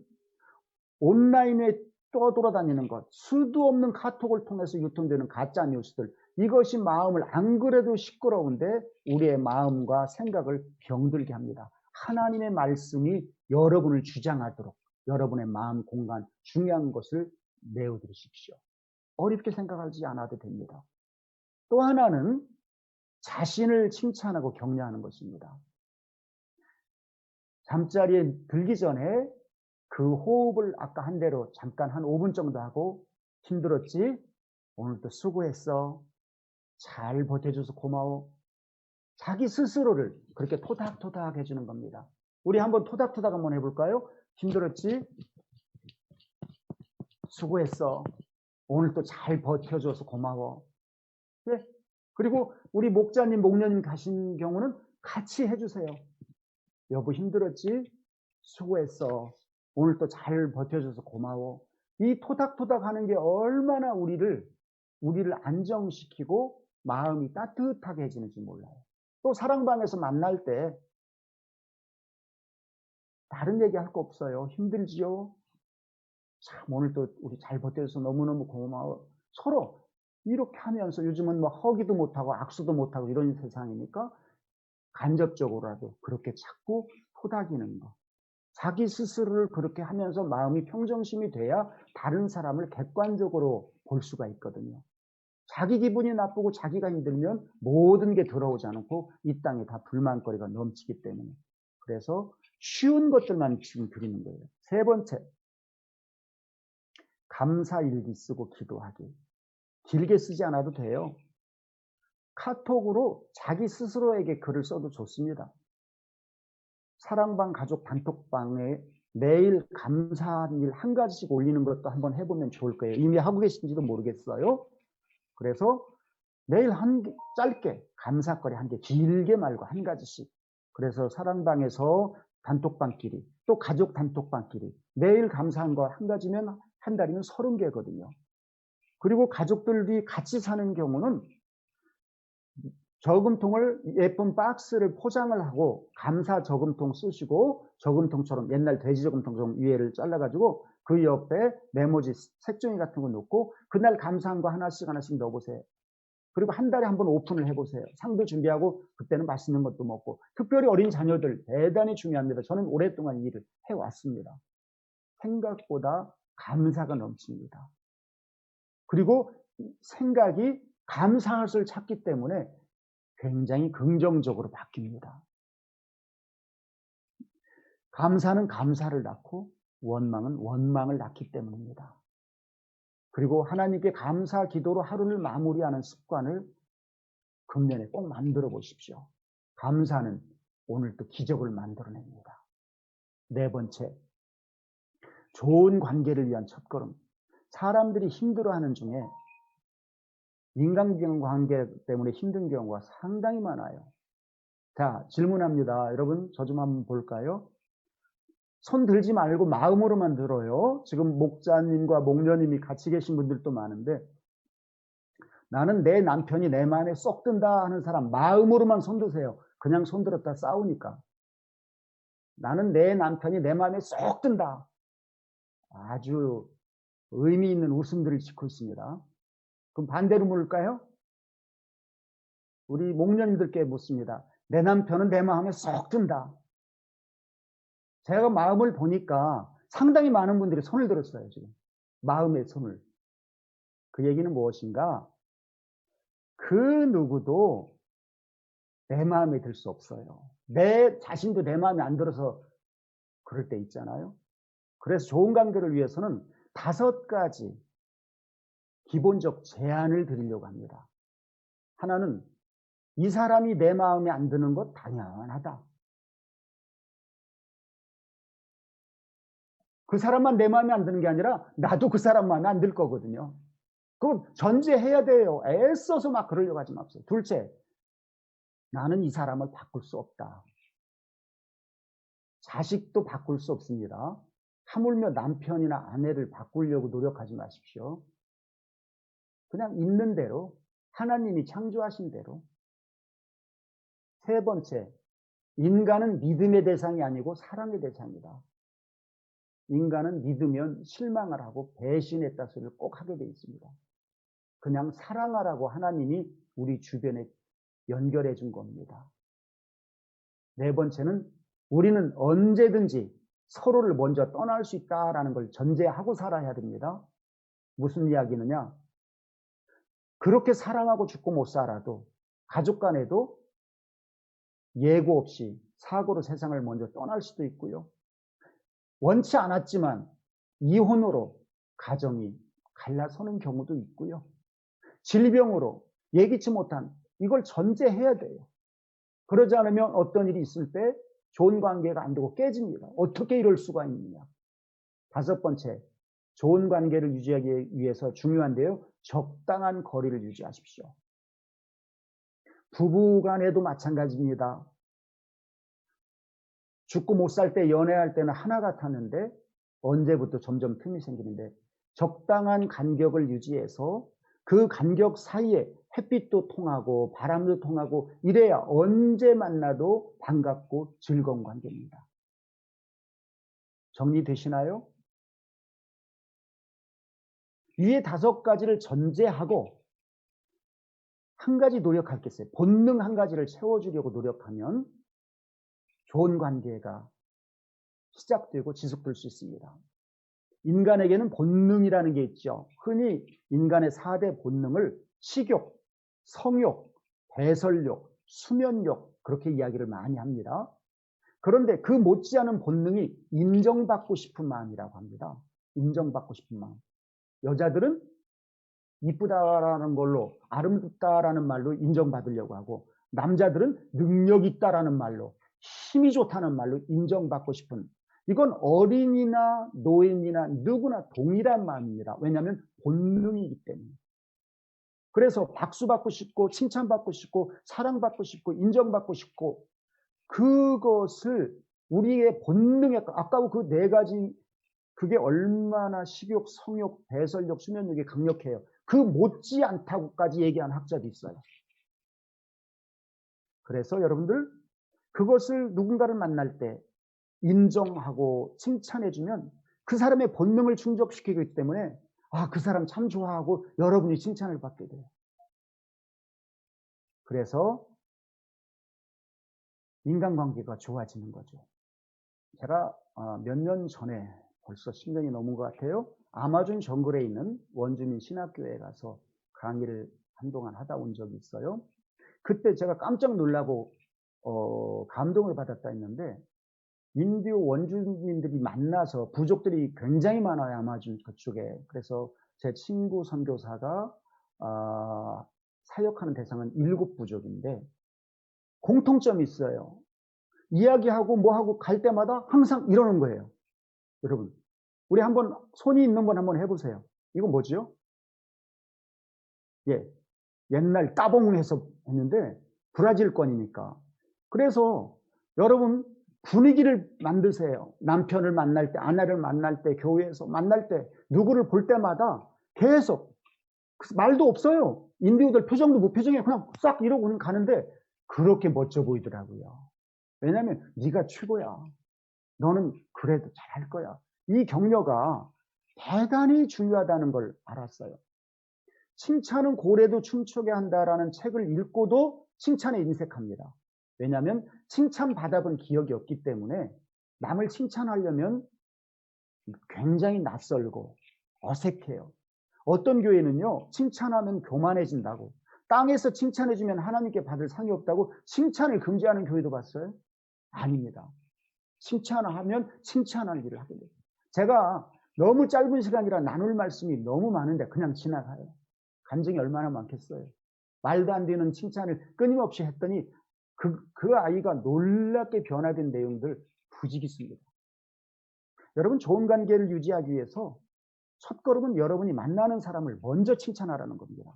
온라인에 떠돌아다니는 것, 수도 없는 카톡을 통해서 유통되는 가짜 뉴스들, 이것이 마음을 안 그래도 시끄러운데 우리의 마음과 생각을 병들게 합니다. 하나님의 말씀이 여러분을 주장하도록 여러분의 마음 공간 중요한 것을 내어드리십시오. 어렵게 생각하지 않아도 됩니다. 또 하나는 자신을 칭찬하고 격려하는 것입니다. 잠자리에 들기 전에 그 호흡을 아까 한 대로 잠깐 한 5분 정도 하고, 힘들었지? 오늘도 수고했어. 잘 버텨줘서 고마워. 자기 스스로를 그렇게 토닥토닥 해주는 겁니다. 우리 한번 토닥토닥 한번 해볼까요? 힘들었지? 수고했어. 오늘도 잘 버텨줘서 고마워. 네? 그리고 우리 목자님, 목녀님 가신 경우는 같이 해주세요. 여보 힘들었지? 수고했어. 오늘 또 잘 버텨줘서 고마워. 이 토닥토닥 하는 게 얼마나 우리를 안정시키고 마음이 따뜻하게 해지는지 몰라요. 또 사랑방에서 만날 때 다른 얘기 할 거 없어요. 힘들지요? 참 오늘 또 우리 잘 버텨줘서 너무너무 고마워. 서로 이렇게 하면서, 요즘은 뭐 허기도 못하고 악수도 못하고 이런 세상이니까 간접적으로라도 그렇게 자꾸 토닥이는 거. 자기 스스로를 그렇게 하면서 마음이 평정심이 돼야 다른 사람을 객관적으로 볼 수가 있거든요. 자기 기분이 나쁘고 자기가 힘들면 모든 게 들어오지 않고 이 땅에 다 불만거리가 넘치기 때문에. 그래서 쉬운 것들만 지금 드리는 거예요. 세 번째, 감사일기 쓰고 기도하기. 길게 쓰지 않아도 돼요. 카톡으로 자기 스스로에게 글을 써도 좋습니다. 사랑방 가족 단톡방에 매일 감사한 일 한 가지씩 올리는 것도 한번 해보면 좋을 거예요. 이미 하고 계신지도 모르겠어요. 그래서 매일 짧게 감사거리 한 개, 길게 말고 한 가지씩. 그래서 사랑방에서 단톡방끼리, 또 가족 단톡방끼리 매일 감사한 거 한 가지면 한 달이면 30개거든요. 그리고 가족들이 같이 사는 경우는 저금통을 예쁜 박스를 포장을 하고 감사 저금통 쓰시고, 저금통처럼 옛날 돼지 저금통 위에를 잘라가지고 그 옆에 메모지 색종이 같은 거 넣고 그날 감사한 거 하나씩 넣어보세요. 그리고 한 달에 한번 오픈을 해보세요. 상도 준비하고 그때는 맛있는 것도 먹고. 특별히 어린 자녀들 대단히 중요합니다. 저는 오랫동안 이 일을 해왔습니다. 생각보다 감사가 넘칩니다. 그리고 생각이 감사할 것을 찾기 때문에 굉장히 긍정적으로 바뀝니다. 감사는 감사를 낳고 원망은 원망을 낳기 때문입니다. 그리고 하나님께 감사 기도로 하루를 마무리하는 습관을 금년에 꼭 만들어 보십시오. 감사는 오늘 또 기적을 만들어냅니다. 네 번째, 좋은 관계를 위한 첫걸음. 사람들이 힘들어하는 중에 인간관계 때문에 힘든 경우가 상당히 많아요. 자, 질문합니다. 여러분, 저 좀 한번 볼까요? 손 들지 말고 마음으로만 들어요. 지금 목자님과 목녀님이 같이 계신 분들도 많은데, 나는 내 남편이 내 마음에 쏙 든다 하는 사람 마음으로만 손 드세요. 그냥 손 들었다 싸우니까. 나는 내 남편이 내 마음에 쏙 든다. 아주 의미 있는 웃음들을 짓고 있습니다. 그럼 반대로 물을까요? 우리 목녀님들께 묻습니다. 내 남편은 내 마음에 쏙 든다. 제가 마음을 보니까 상당히 많은 분들이 손을 들었어요. 지금 마음의 손을. 그 얘기는 무엇인가? 그 누구도 내 마음에 들 수 없어요. 내 자신도 내 마음에 안 들어서 그럴 때 있잖아요. 그래서 좋은 관계를 위해서는 5가지 기본적 제안을 드리려고 합니다. 하나는, 이 사람이 내 마음에 안 드는 것 당연하다. 그 사람만 내 마음에 안 드는 게 아니라 나도 그 사람 마음에 안 들 거거든요. 그럼 전제해야 돼요. 애써서 막 그러려고 하지 마세요. 둘째, 나는 이 사람을 바꿀 수 없다. 자식도 바꿀 수 없습니다. 하물며 남편이나 아내를 바꾸려고 노력하지 마십시오. 그냥 있는 대로, 하나님이 창조하신 대로. 세 번째, 인간은 믿음의 대상이 아니고 사랑의 대상이다. 인간은 믿으면 실망을 하고 배신했다 소리를 꼭 하게 돼 있습니다. 그냥 사랑하라고 하나님이 우리 주변에 연결해 준 겁니다. 네 번째는 우리는 언제든지 서로를 먼저 떠날 수 있다라는 걸 전제하고 살아야 됩니다. 무슨 이야기느냐? 그렇게 사랑하고 죽고 못 살아도 가족 간에도 예고 없이 사고로 세상을 먼저 떠날 수도 있고요. 원치 않았지만 이혼으로 가정이 갈라서는 경우도 있고요. 질병으로 예기치 못한 이걸 전제해야 돼요. 그러지 않으면 어떤 일이 있을 때 좋은 관계가 안 되고 깨집니다. 어떻게 이럴 수가 있느냐. 다섯 번째, 좋은 관계를 유지하기 위해서 중요한데요. 적당한 거리를 유지하십시오. 부부 간에도 마찬가지입니다. 죽고 못 살 때 연애할 때는 하나 같았는데 언제부터 점점 틈이 생기는데 적당한 간격을 유지해서 그 간격 사이에 햇빛도 통하고 바람도 통하고 이래야 언제 만나도 반갑고 즐거운 관계입니다. 정리되시나요? 위에 다섯 가지를 전제하고 한 가지 노력할 게 있어요. 본능 한 가지를 채워주려고 노력하면 좋은 관계가 시작되고 지속될 수 있습니다. 인간에게는 본능이라는 게 있죠. 흔히 인간의 4대 본능을 식욕, 성욕, 배설욕, 수면욕 그렇게 이야기를 많이 합니다. 그런데 그 못지않은 본능이 인정받고 싶은 마음이라고 합니다. 인정받고 싶은 마음. 여자들은 이쁘다라는 걸로 아름답다라는 말로 인정받으려고 하고 남자들은 능력 있다라는 말로 힘이 좋다는 말로 인정받고 싶은 이건 어린이나 노인이나 누구나 동일한 마음입니다. 왜냐하면 본능이기 때문에. 그래서 박수 받고 싶고 칭찬받고 싶고 사랑받고 싶고 인정받고 싶고 그것을 우리의 본능에 아까 그 네 가지 그게 얼마나 식욕, 성욕, 배설욕, 수면욕이 강력해요. 그 못지않다고까지 얘기한 학자도 있어요. 그래서 여러분들 그것을 누군가를 만날 때 인정하고 칭찬해주면 그 사람의 본능을 충족시키기 때문에 아, 그 사람 참 좋아하고 여러분이 칭찬을 받게 돼요. 그래서 인간관계가 좋아지는 거죠. 제가 몇 년 전에 벌써 10년이 넘은 것 같아요. 아마존 정글에 있는 원주민 신학교에 가서 강의를 한동안 하다 온 적이 있어요. 그때 제가 깜짝 놀라고 감동을 받았다 했는데 인디오 원주민들이 만나서 부족들이 굉장히 많아요. 아마존 그쪽에. 그래서 제 친구 선교사가 사역하는 대상은 7부족인데 공통점이 있어요. 이야기하고 뭐하고 갈 때마다 항상 이러는 거예요. 여러분 우리 한번 손이 있는 분 한번 해보세요. 이거 뭐죠? 예, 옛날 따봉해서 했는데 브라질권이니까. 그래서 여러분 분위기를 만드세요. 남편을 만날 때, 아내를 만날 때, 교회에서 만날 때, 누구를 볼 때마다 계속 말도 없어요. 인디오들 표정도 무표정해. 그냥 싹 이러고 가는데 그렇게 멋져 보이더라고요. 왜냐하면 네가 최고야. 너는 그래도 잘할 거야. 이 격려가 대단히 중요하다는 걸 알았어요. 칭찬은 고래도 춤추게 한다라는 책을 읽고도 칭찬에 인색합니다. 왜냐하면 칭찬받아본 기억이 없기 때문에 남을 칭찬하려면 굉장히 낯설고 어색해요. 어떤 교회는요, 칭찬하면 교만해진다고. 땅에서 칭찬해주면 하나님께 받을 상이 없다고 칭찬을 금지하는 교회도 봤어요? 아닙니다. 칭찬을 하면 칭찬할 일을 하게 돼요. 제가 너무 짧은 시간이라 나눌 말씀이 너무 많은데 그냥 지나가요. 간증이 얼마나 많겠어요. 말도 안 되는 칭찬을 끊임없이 했더니 그 아이가 놀랍게 변화된 내용들 부지기수입니다. 여러분 좋은 관계를 유지하기 위해서 첫걸음은 여러분이 만나는 사람을 먼저 칭찬하라는 겁니다.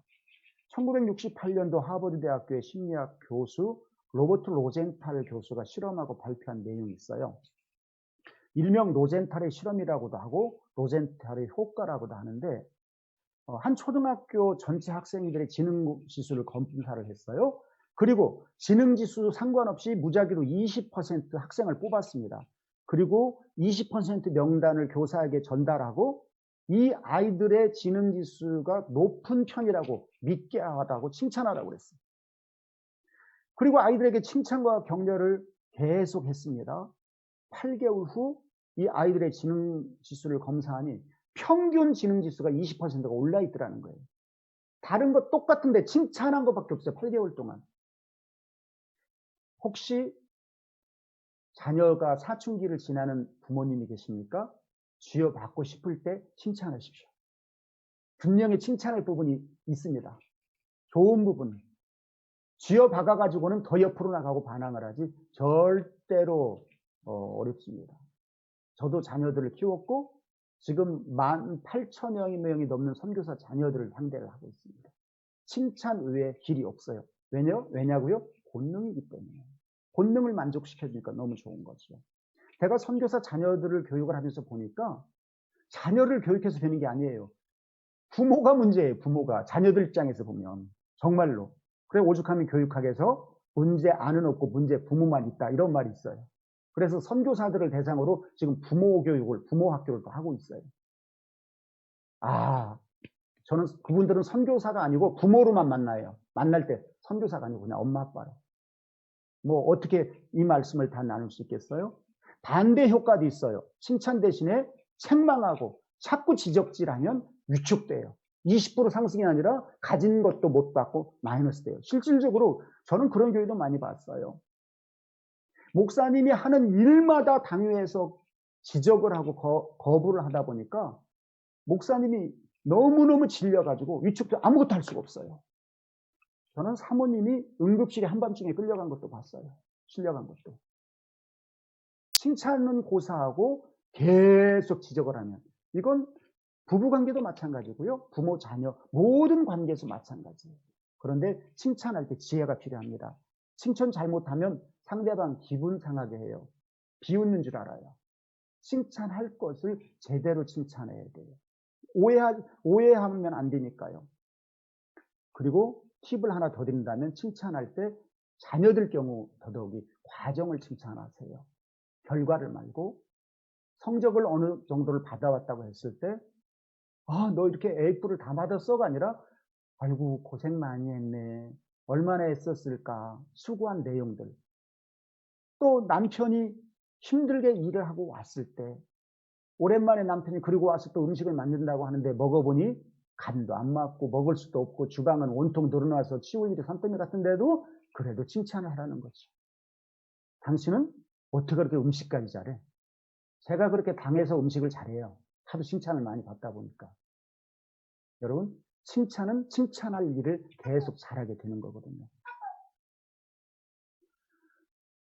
1968년도 하버드 대학교의 심리학 교수 로버트 로젠탈 교수가 실험하고 발표한 내용이 있어요. 일명 로젠탈의 실험이라고도 하고 로젠탈의 효과라고도 하는데 한 초등학교 전체 학생들의 지능지수를 검사를 했어요. 그리고 지능지수 상관없이 무작위로 20% 학생을 뽑았습니다. 그리고 20% 명단을 교사에게 전달하고 이 아이들의 지능 지수가 높은 편이라고 믿게 하라고 칭찬하라고 그랬어요. 그리고 아이들에게 칭찬과 격려를 계속 했습니다. 8개월 후 이 아이들의 지능 지수를 검사하니 평균 지능 지수가 20%가 올라 있더라는 거예요. 다른 거 똑같은데 칭찬한 것밖에 없어요. 8개월 동안. 혹시 자녀가 사춘기를 지나는 부모님이 계십니까? 쥐어받고 싶을 때 칭찬하십시오. 분명히 칭찬할 부분이 있습니다. 좋은 부분. 쥐어박아가지고는 더 옆으로 나가고 반항을 하지 절대로 어렵습니다. 저도 자녀들을 키웠고 지금 18,000명이 넘는 선교사 자녀들을 상대를 하고 있습니다. 칭찬 외에 길이 없어요. 왜냐고요? 본능이기 때문에. 본능을 만족시켜주니까 너무 좋은 거죠. 제가 선교사 자녀들을 교육을 하면서 보니까 자녀를 교육해서 되는 게 아니에요. 부모가 문제예요. 부모가. 자녀들 입장에서 보면. 정말로. 그래 오죽하면 교육학에서 문제 안은 없고 문제 부모만 있다. 이런 말이 있어요. 그래서 선교사들을 대상으로 지금 부모 교육을, 부모 학교를 또 하고 있어요. 저는 그분들은 선교사가 아니고 부모로만 만나요. 만날 때 선교사가 아니고 그냥 엄마 아빠로. 뭐 어떻게 이 말씀을 다 나눌 수 있겠어요? 반대 효과도 있어요. 칭찬 대신에 책망하고 자꾸 지적질하면 위축돼요. 20% 상승이 아니라 가진 것도 못 받고 마이너스 돼요. 실질적으로 저는 그런 교회도 많이 봤어요. 목사님이 하는 일마다 당회에서 지적을 하고 거부를 하다 보니까 목사님이 너무너무 질려가지고 위축돼 아무것도 할 수가 없어요. 저는 사모님이 응급실에 한밤중에 끌려간 것도 봤어요. 실려간 것도. 칭찬은 고사하고 계속 지적을 하면 이건 부부관계도 마찬가지고요. 부모, 자녀 모든 관계에서 마찬가지예요. 그런데 칭찬할 때 지혜가 필요합니다. 칭찬 잘못하면 상대방 기분 상하게 해요. 비웃는 줄 알아요. 칭찬할 것을 제대로 칭찬해야 돼요. 오해하면 안 되니까요. 그리고 팁을 하나 더 드린다면 칭찬할 때 자녀들 경우 더더욱이 과정을 칭찬하세요. 결과를 말고 성적을 어느 정도를 받아왔다고 했을 때 너 이렇게 A뿔을 다 받았어가 아니라 아이고 고생 많이 했네. 얼마나 애썼을까. 수고한 내용들. 또 남편이 힘들게 일을 하고 왔을 때 오랜만에 남편이 그리고 와서 또 음식을 만든다고 하는데 먹어보니 간도 안 맞고 먹을 수도 없고 주방은 온통 드러나서 치울 일이 산더미 같은데도 그래도 칭찬을 하라는 거지. 당신은 어떻게 그렇게 음식까지 잘해? 제가 그렇게 당해서 음식을 잘해요. 하도 칭찬을 많이 받다 보니까. 여러분, 칭찬은 칭찬할 일을 계속 잘하게 되는 거거든요.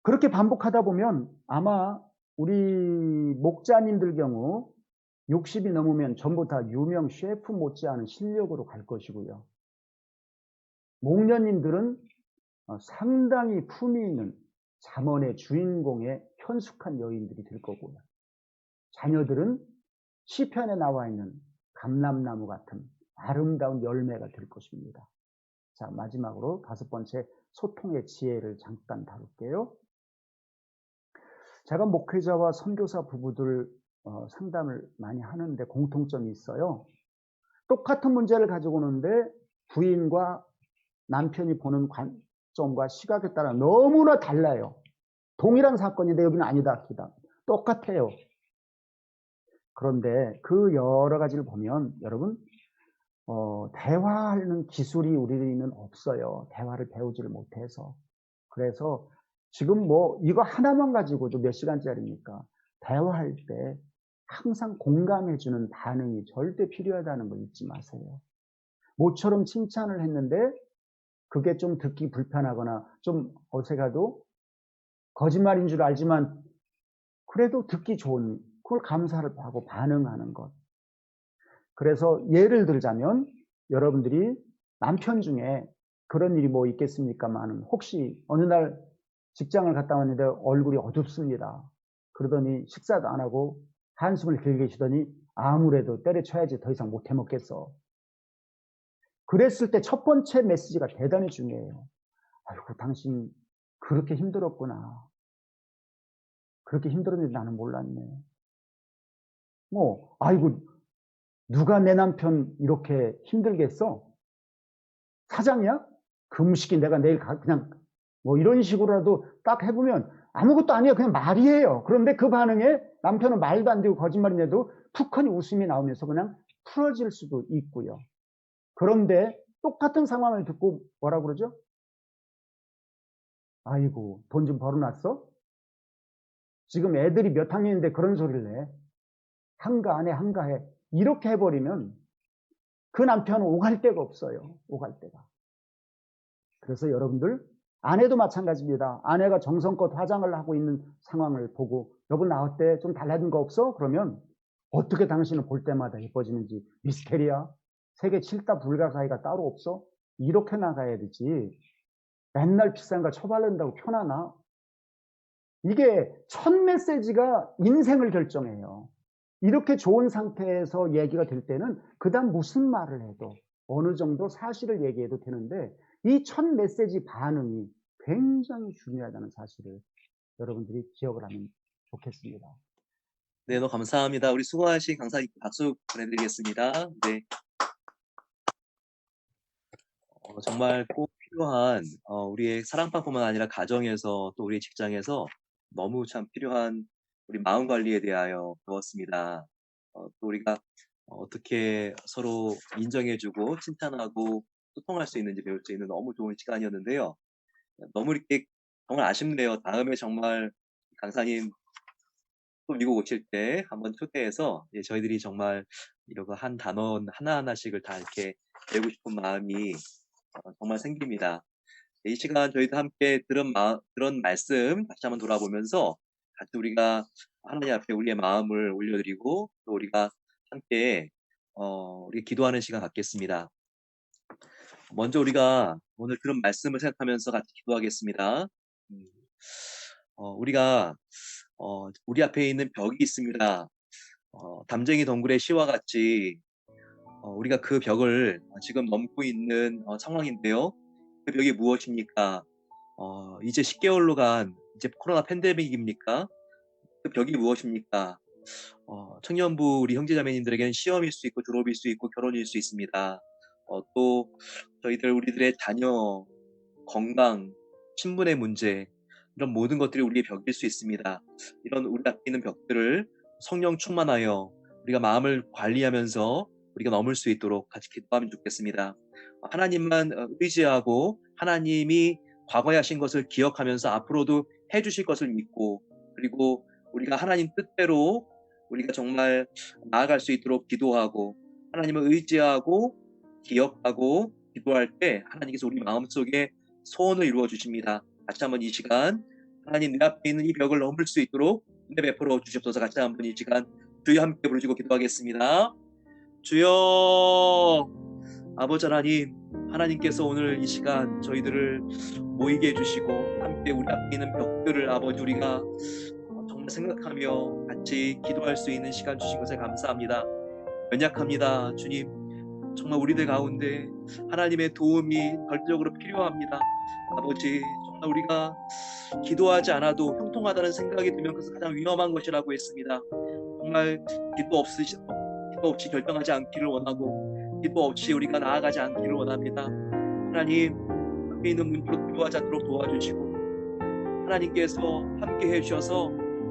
그렇게 반복하다 보면 아마 우리 목자님들 경우 60이 넘으면 전부 다 유명 셰프 못지않은 실력으로 갈 것이고요. 목녀님들은 상당히 품위 있는 잠언의 주인공의 현숙한 여인들이 될 거고요. 자녀들은 시편에 나와 있는 감람나무 같은 아름다운 열매가 될 것입니다. 자, 마지막으로 5번째 소통의 지혜를 잠깐 다룰게요. 제가 목회자와 선교사 부부들 상담을 많이 하는데 공통점이 있어요. 똑같은 문제를 가지고 오는데 부인과 남편이 보는 관점과 시각에 따라 너무나 달라요. 동일한 사건인데 여기는 아니다. 똑같아요. 그런데 그 여러 가지를 보면 여러분 대화하는 기술이 우리는 없어요. 대화를 배우지를 못해서. 그래서 지금 뭐 이거 하나만 가지고도 몇 시간짜리니까 대화할 때 항상 공감해주는 반응이 절대 필요하다는 걸 잊지 마세요. 모처럼 칭찬을 했는데 그게 좀 듣기 불편하거나 좀 어색해도 거짓말인 줄 알지만 그래도 듣기 좋은 그걸 감사를 하고 반응하는 것. 그래서 예를 들자면 여러분들이 남편 중에 그런 일이 뭐 있겠습니까만 혹시 어느 날 직장을 갔다 왔는데 얼굴이 어둡습니다. 그러더니 식사도 안 하고 한숨을 길게 쉬더니 아무래도 때려쳐야지 더 이상 못 해먹겠어. 그랬을 때 첫 번째 메시지가 대단히 중요해요. 아이고 당신 그렇게 힘들었구나. 그렇게 힘들었는데 나는 몰랐네. 아이고, 누가 내 남편 이렇게 힘들게 했어? 사장이야? 금식이 내가 내일 그냥 이런 식으로라도 딱 해보면 아무것도 아니에요. 그냥 말이에요. 그런데 그 반응에 남편은 말도 안 되고 거짓말인데도 툭하니 웃음이 나오면서 그냥 풀어질 수도 있고요. 그런데 똑같은 상황을 듣고 뭐라고 그러죠? 아이고, 돈 좀 벌어놨어? 지금 애들이 몇 학년인데 그런 소리를 해. 한가하네, 한가해. 이렇게 해버리면 그 남편은 오갈 데가 없어요. 오갈 데가. 그래서 여러분들, 아내도 마찬가지입니다. 아내가 정성껏 화장을 하고 있는 상황을 보고 여보 나 어때? 좀 달라진 거 없어? 그러면 어떻게 당신을 볼 때마다 예뻐지는지 미스테리야? 세계 7다 불가사의가 따로 없어? 이렇게 나가야 되지. 맨날 비싼 거 처바른다고 편하나? 이게 첫 메시지가 인생을 결정해요. 이렇게 좋은 상태에서 얘기가 될 때는 그다음 무슨 말을 해도 어느 정도 사실을 얘기해도 되는데 이 첫 메시지 반응이 굉장히 중요하다는 사실을 여러분들이 기억을 하면 좋겠습니다. 네, 너무 감사합니다. 우리 수고하신 강사님께 박수 보내드리겠습니다. 네. 정말 꼭 필요한 우리의 사랑방뿐만 아니라 가정에서 또 우리의 직장에서 너무 참 필요한 우리 마음 관리에 대하여 배웠습니다. 또 우리가 어떻게 서로 인정해주고 칭찬하고 소통할 수 있는지 배울 수 있는 너무 좋은 시간이었는데요. 너무 이렇게 정말 아쉽네요. 다음에 정말 강사님 또 미국 오실 때 한번 초대해서 저희들이 정말 이런 한 단어 하나하나씩을 다 이렇게 배우고 싶은 마음이 정말 생깁니다. 이 시간 저희도 함께 들은 말씀 다시 한번 돌아보면서 같이 우리가 하나님 앞에 우리의 마음을 올려드리고 또 우리가 함께 우리 기도하는 시간 갖겠습니다. 먼저 우리가 오늘 그런 말씀을 생각하면서 같이 기도하겠습니다. 우리가 우리 앞에 있는 벽이 있습니다. 담쟁이 동굴의 시와 같이 우리가 그 벽을 지금 넘고 있는 상황인데요. 그 벽이 무엇입니까? 이제 10개월로 간 이제 코로나 팬데믹입니까? 그 벽이 무엇입니까? 청년부 우리 형제자매님들에게는 시험일 수 있고 졸업일 수 있고 결혼일 수 있습니다. 또 우리들의 자녀, 건강, 신분의 문제 이런 모든 것들이 우리의 벽일 수 있습니다. 이런 우리 앞에 있는 벽들을 성령 충만하여 우리가 마음을 관리하면서 우리가 넘을 수 있도록 같이 기도하면 좋겠습니다. 하나님만 의지하고 하나님이 과거에 하신 것을 기억하면서 앞으로도 해주실 것을 믿고 그리고 우리가 하나님 뜻대로 우리가 정말 나아갈 수 있도록 기도하고 하나님을 의지하고 기억하고 기도할 때 하나님께서 우리 마음속에 소원을 이루어 주십니다. 같이 한번 이 시간 하나님 내 앞에 있는 이 벽을 넘을 수 있도록 은혜 베풀어 주시옵소서. 같이 한번 이 시간 주여 함께 부르시고 기도하겠습니다. 주여 아버지 하나님, 하나님께서 오늘 이 시간 저희들을 모이게 해주시고 함께 우리 앞에 있는 벽들을 아버지 우리가 정말 생각하며 같이 기도할 수 있는 시간 주신 것에 감사합니다. 연약합니다. 주님, 정말 우리들 가운데 하나님의 도움이 절대적으로 필요합니다. 아버지, 정말 우리가 기도하지 않아도 형통하다는 생각이 들면 그것은 가장 위험한 것이라고 했습니다. 정말 기도 없이 결정하지 않기를 원하고 기도 없이 우리가 나아가지 않기를 원합니다. 하나님, 앞에 있는 문제로 기도하지 않도록 도와주시고 하나님께서 함께 해주셔서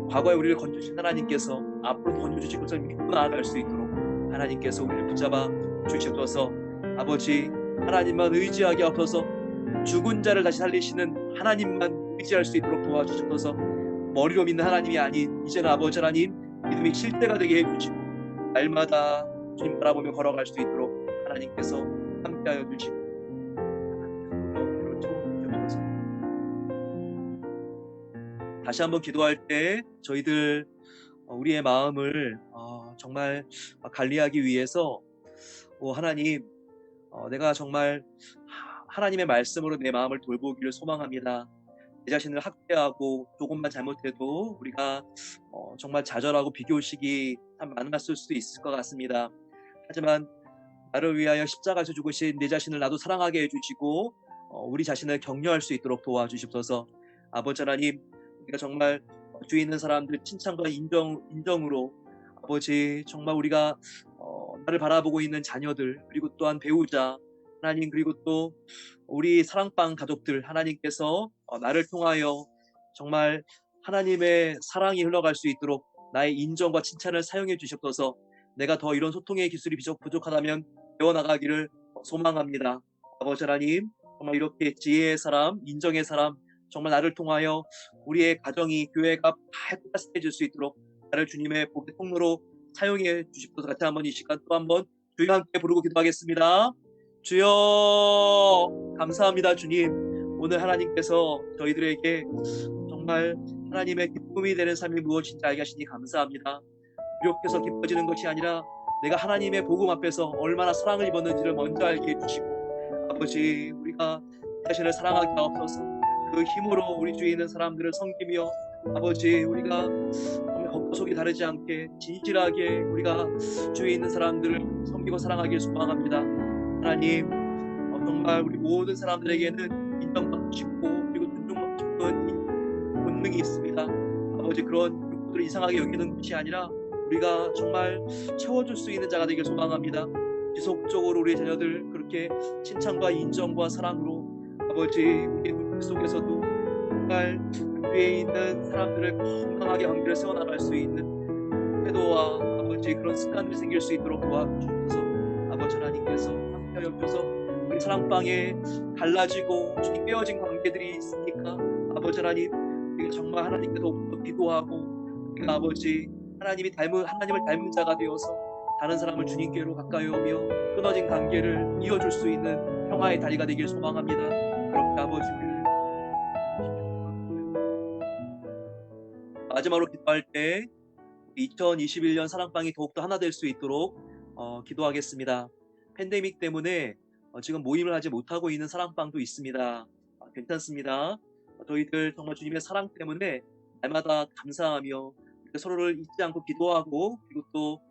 과거에 우리를 건져주신 하나님께서 앞으로도 건져주실 것을 믿고 나아갈 수 있도록 하나님께서 우리를 붙잡아 주시옵소서. 아버지, 하나님만 의지하게 하옵소서. 죽은 자를 다시 살리시는 하나님만 의지할 수 있도록 도와주시옵소서. 머리로 믿는 하나님이 아닌 이제는 아버지 하나님 믿음이 실제가 되게 해주시고 날마다 주님 바라보며 걸어갈 수 있도록 하나님께서 함께하여 주시고 다시 한번 기도할 때 저희들 우리의 마음을 정말 관리하기 위해서 하나님, 내가 정말 하나님의 말씀으로 내 마음을 돌보기를 소망합니다. 내 자신을 학대하고 조금만 잘못해도 우리가 정말 좌절하고 비교의식이 참 많았을 수도 있을 것 같습니다. 하지만 나를 위하여 십자가에서 죽으신 내 자신을 나도 사랑하게 해주시고 우리 자신을 격려할 수 있도록 도와주시옵소서. 아버지 하나님, 우리가 정말 주위에 있는 사람들 칭찬과 인정으로 아버지 정말 우리가 나를 바라보고 있는 자녀들 그리고 또한 배우자 하나님 그리고 또 우리 사랑방 가족들 하나님께서 나를 통하여 정말 하나님의 사랑이 흘러갈 수 있도록 나의 인정과 칭찬을 사용해 주시옵소서. 내가 더 이런 소통의 기술이 부족하다면 배워나가기를 소망합니다. 아버지 하나님 정말 이렇게 지혜의 사람, 인정의 사람 정말 나를 통하여 우리의 가정이 교회가 발달해질 수 있도록 나를 주님의 복의 통로로 사용해 주십소서. 같이 한번 이 시간 또 한번 주여 함께 부르고 기도하겠습니다. 주여 감사합니다. 주님 오늘 하나님께서 저희들에게 정말 하나님의 기쁨이 되는 삶이 무엇인지 알게 하시니 감사합니다. 유력해서 기뻐지는 것이 아니라 내가 하나님의 복음 앞에서 얼마나 사랑을 입었는지를 먼저 알게 해주시고 아버지 우리가 자신을 사랑하기 없어서 그 힘으로 우리 주위에 있는 사람들을 섬기며 아버지 우리가 정말 겉과 속이 다르지 않게 진실하게 우리가 주위에 있는 사람들을 섬기고 사랑하길 소망합니다. 하나님 정말 우리 모든 사람들에게는 인정받고 싶고 그리고 존중받고 싶은 이 본능이 있습니다. 아버지 그런 욕구들을 이상하게 여기는 것이 아니라 우리가 정말 채워줄 수 있는 자가 되길 소망합니다. 지속적으로 우리 자녀들 그렇게 칭찬과 인정과 사랑으로 아버지 우리 눈빛 속에서도 정말 주위에 있는 사람들을 건강하게 관계를 세워나갈 수 있는 태도와 아버지 그런 습관들이 생길 수 있도록 도와주셔서 아버지 하나님께서 함께하여 주셔서 우리 사랑방에 갈라지고 주님 깨어진 관계들이 있으니까 아버지 하나님 우리가 정말 하나님께 더욱더 기도하고 우리가 아버지 하나님을 닮은 자가 되어서 다른 사람을 주님께로 가까이 오며 끊어진 관계를 이어줄 수 있는 평화의 다리가 되길 소망합니다. 그렇게 아버지 우리를 마지막으로 기도할 때 2021년 사랑방이 더욱더 하나 될 수 있도록 기도하겠습니다. 팬데믹 때문에 지금 모임을 하지 못하고 있는 사랑방도 있습니다. 괜찮습니다. 저희들 정말 주님의 사랑 때문에 날마다 감사하며 서로를 잊지 않고 기도하고 그리고 또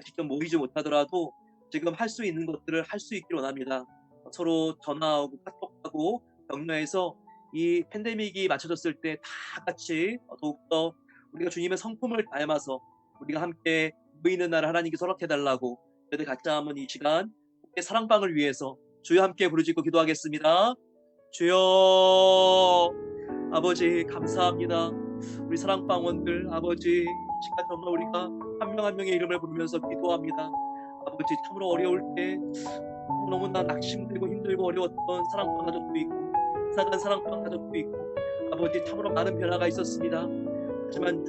직접 모이지 못하더라도 지금 할 수 있는 것들을 할 수 있기를 원합니다. 서로 전화하고 카톡하고 격려해서 이 팬데믹이 맞춰졌을 때 다 같이 더욱더 우리가 주님의 성품을 닮아서 우리가 함께 모이는 날을 하나님께 허락해달라고 저희들 같이 한번 이 시간 사랑방을 위해서 주여 함께 부르짖고 기도하겠습니다. 주여 아버지 감사합니다. 우리 사랑방원들 아버지 시간 정말 우리가 한 명 한 명의 이름을 부르면서 기도합니다. 아버지 참으로 어려울 때 너무나 낙심되고 힘들고 어려웠던 사랑방 가족도 있고 사간 사랑방 가족도 있고 아버지 참으로 많은 변화가 있었습니다. 하지만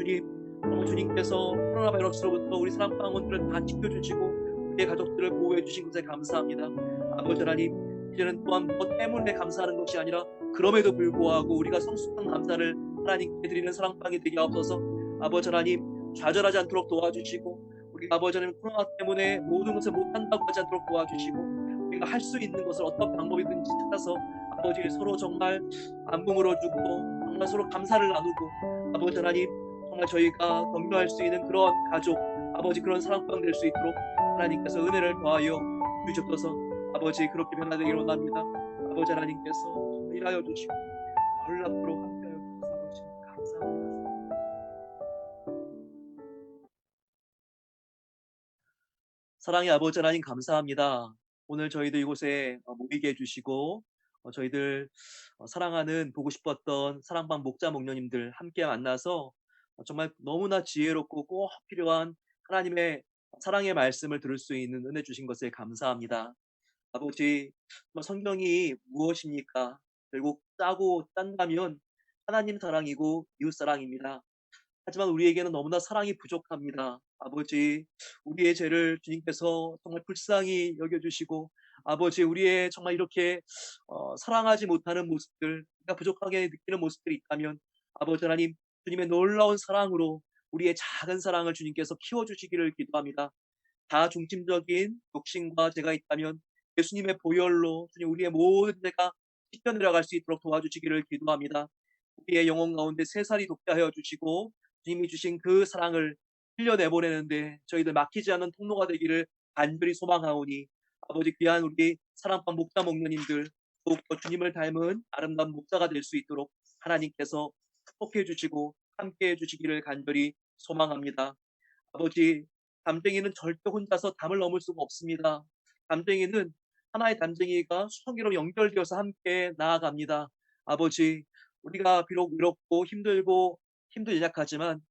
주님께서 코로나 바이러스로부터 우리 사랑방원들을 다 지켜주시고 우리의 가족들을 보호해 주신 것에 감사합니다. 아버지 하나님 이제는 또한 무엇 때문에 감사하는 것이 아니라 그럼에도 불구하고 우리가 성숙한 감사를 하나님께 드리는 사랑방이 되게 하옵소서. 아버지 하나님 좌절하지 않도록 도와주시고 우리 아버지 하나님 코로나 때문에 모든 것을 못한다고 하지 않도록 도와주시고 우리가 할 수 있는 것을 어떤 방법이든지 찾아서 아버지 서로 정말 안부 물어주고 정말 서로 감사를 나누고 아버지 하나님 정말 저희가 격려할 수 있는 그런 가족 아버지 그런 사랑방 될 수 있도록 하나님께서 은혜를 더하여 주시옵소서. 아버지 그렇게 변화되기를 원합니다. 아버지 하나님께서 일하여 주시고 연락으로 함께하여 주셔서 아버지 감사합니다. 사랑의 아버지 하나님 감사합니다. 오늘 저희들 이곳에 모이게 해주시고 저희들 사랑하는 보고 싶었던 사랑방 목자 목녀님들 함께 만나서 정말 너무나 지혜롭고 꼭 필요한 하나님의 사랑의 말씀을 들을 수 있는 은혜 주신 것에 감사합니다. 아버지 성경이 무엇입니까? 결국 짜고 짠다면 하나님 사랑이고 이웃 사랑입니다. 하지만 우리에게는 너무나 사랑이 부족합니다. 아버지 우리의 죄를 주님께서 정말 불쌍히 여겨주시고 아버지 우리의 정말 이렇게 사랑하지 못하는 모습들 우리가 부족하게 느끼는 모습들이 있다면 아버지 하나님 주님의 놀라운 사랑으로 우리의 작은 사랑을 주님께서 키워주시기를 기도합니다. 다 중심적인 욕심과 죄가 있다면 예수님의 보혈로 주님 우리의 모든 죄가 씻겨 내려갈 수 있도록 도와주시기를 기도합니다. 우리의 영혼 가운데 새살이 돋게 하여 주시고 주님이 주신 그 사랑을 흘려내보내는데 저희들 막히지 않는 통로가 되기를 간절히 소망하오니 아버지 귀한 우리 사랑방 목자 목녀님들 더욱더 주님을 닮은 아름다운 목자가 될 수 있도록 하나님께서 축복해 주시고 함께 해주시기를 간절히 소망합니다. 아버지, 담쟁이는 절대 혼자서 담을 넘을 수가 없습니다. 담쟁이는 하나의 담쟁이가 수성기로 연결되어서 함께 나아갑니다. 아버지, 우리가 비록 외롭고 힘들고 힘도 약하지만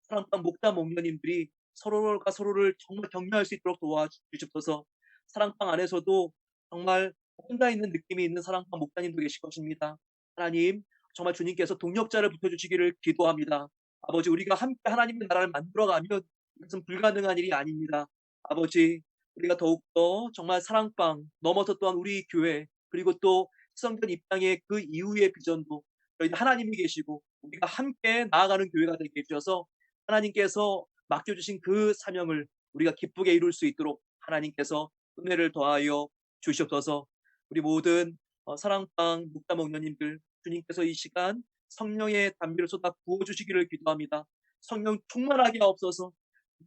사랑방 목자 목녀님들이 서로가 서로를 정말 격려할 수 있도록 도와주십소서. 사랑방 안에서도 정말 혼자 있는 느낌이 있는 사랑방 목사님도 계실 것입니다. 하나님, 정말 주님께서 동력자를 붙여주시기를 기도합니다. 아버지, 우리가 함께 하나님의 나라를 만들어가면 이것은 불가능한 일이 아닙니다. 아버지, 우리가 더욱더 정말 사랑방 넘어서 또한 우리 교회 그리고 또 성전 입장의 그 이후의 비전도 저희 하나님이 계시고 우리가 함께 나아가는 교회가 되게 해주셔서 하나님께서 맡겨주신 그 사명을 우리가 기쁘게 이룰 수 있도록 하나님께서 은혜를 더하여 주시옵소서. 우리 모든 사랑방 목자 목녀님들 주님께서 이 시간 성령의 담비를 쏟아 부어주시기를 기도합니다. 성령 충만하게 하옵소서.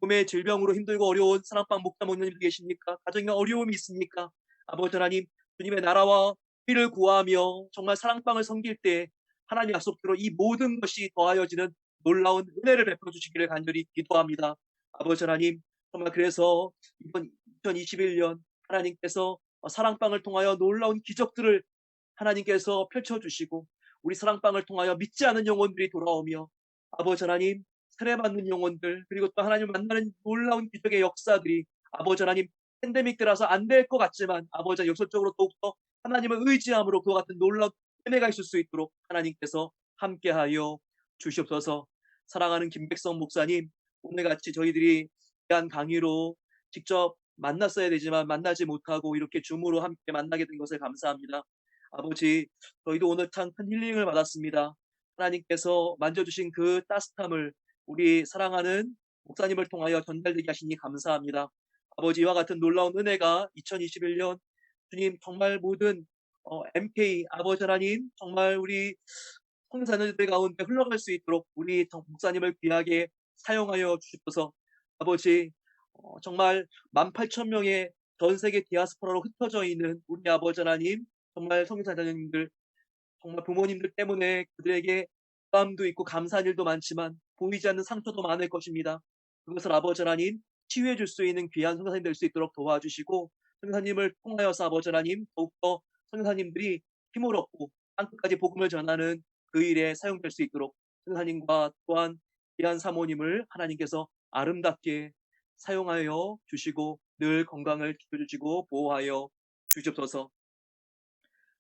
몸의 질병으로 힘들고 어려운 사랑방 목자 목녀님들 계십니까? 가정에 어려움이 있습니까? 아버지 하나님, 주님의 나라와 의를 구하며 정말 사랑방을 섬길 때 하나님 약속대로 이 모든 것이 더하여지는 놀라운 은혜를 베풀어 주시기를 간절히 기도합니다. 아버지 하나님, 정말 그래서 이번 2021년 하나님께서 사랑방을 통하여 놀라운 기적들을 하나님께서 펼쳐주시고 우리 사랑방을 통하여 믿지 않은 영혼들이 돌아오며 아버지 하나님 세례받는 영혼들 그리고 또 하나님 만나는 놀라운 기적의 역사들이 아버지 하나님 팬데믹 때라서 안 될 것 같지만 아버지 역설적으로 더욱더 하나님을 의지함으로 그와 같은 놀라운 은혜가 있을 수 있도록 하나님께서 함께하여 주시옵소서. 사랑하는 김백성 목사님, 오늘같이 저희들이 귀한 강의로 직접 만났어야 되지만 만나지 못하고 이렇게 줌으로 함께 만나게 된 것을 감사합니다. 아버지, 저희도 오늘 참 큰 힐링을 받았습니다. 하나님께서 만져주신 그 따뜻함을 우리 사랑하는 목사님을 통하여 전달되게 하시니 감사합니다. 아버지, 이와 같은 놀라운 은혜가 2021년 주님 정말 모든 MK 아버지 하나님 정말 우리 성자녀들 가운데 흘러갈 수 있도록 우리 목사님을 귀하게 사용하여 주십소서. 아버지, 정말 18,000명의 전 세계 디아스포라로 흩어져 있는 우리 아버지 하나님 정말 성자녀님들 정말 부모님들 때문에 그들에게 부담도 있고 감사한 일도 많지만 보이지 않는 상처도 많을 것입니다. 그것을 아버지 하나님 치유해 줄 수 있는 귀한 성사님 될 수 있도록 도와주시고 성사님을 통하여서 아버지 하나님 더욱더 성사님들이 힘을 얻고 땅끝까지 복음을 전하는 그 일에 사용될 수 있도록 성사님과 또한 귀한 사모님을 하나님께서 아름답게 사용하여 주시고 늘 건강을 지켜주시고 보호하여 주시옵소서.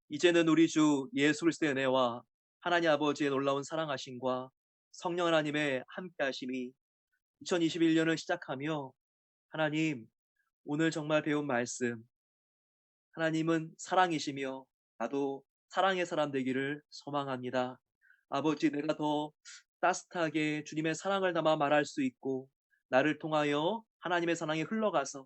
이제는 우리 주 예수 그리스도의 은혜와 하나님 아버지의 놀라운 사랑하심과 성령 하나님의 함께하심이 2021년을 시작하며 하나님 오늘 정말 배운 말씀 하나님은 사랑이시며 나도 사랑의 사람 되기를 소망합니다. 아버지 내가 더 따뜻하게 주님의 사랑을 담아 말할 수 있고 나를 통하여 하나님의 사랑이 흘러가서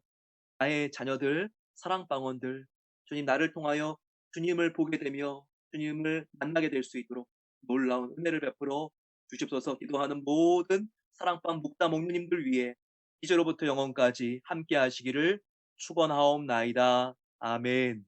나의 자녀들, 사랑방언들 주님 나를 통하여 주님을 보게 되며 주님을 만나게 될 수 있도록 놀라운 은혜를 베풀어 주십소서. 기도하는 모든 사랑방 목자 목녀님들 위해 이제로부터 영원까지 함께 하시기를 축원하옵나이다. 아멘.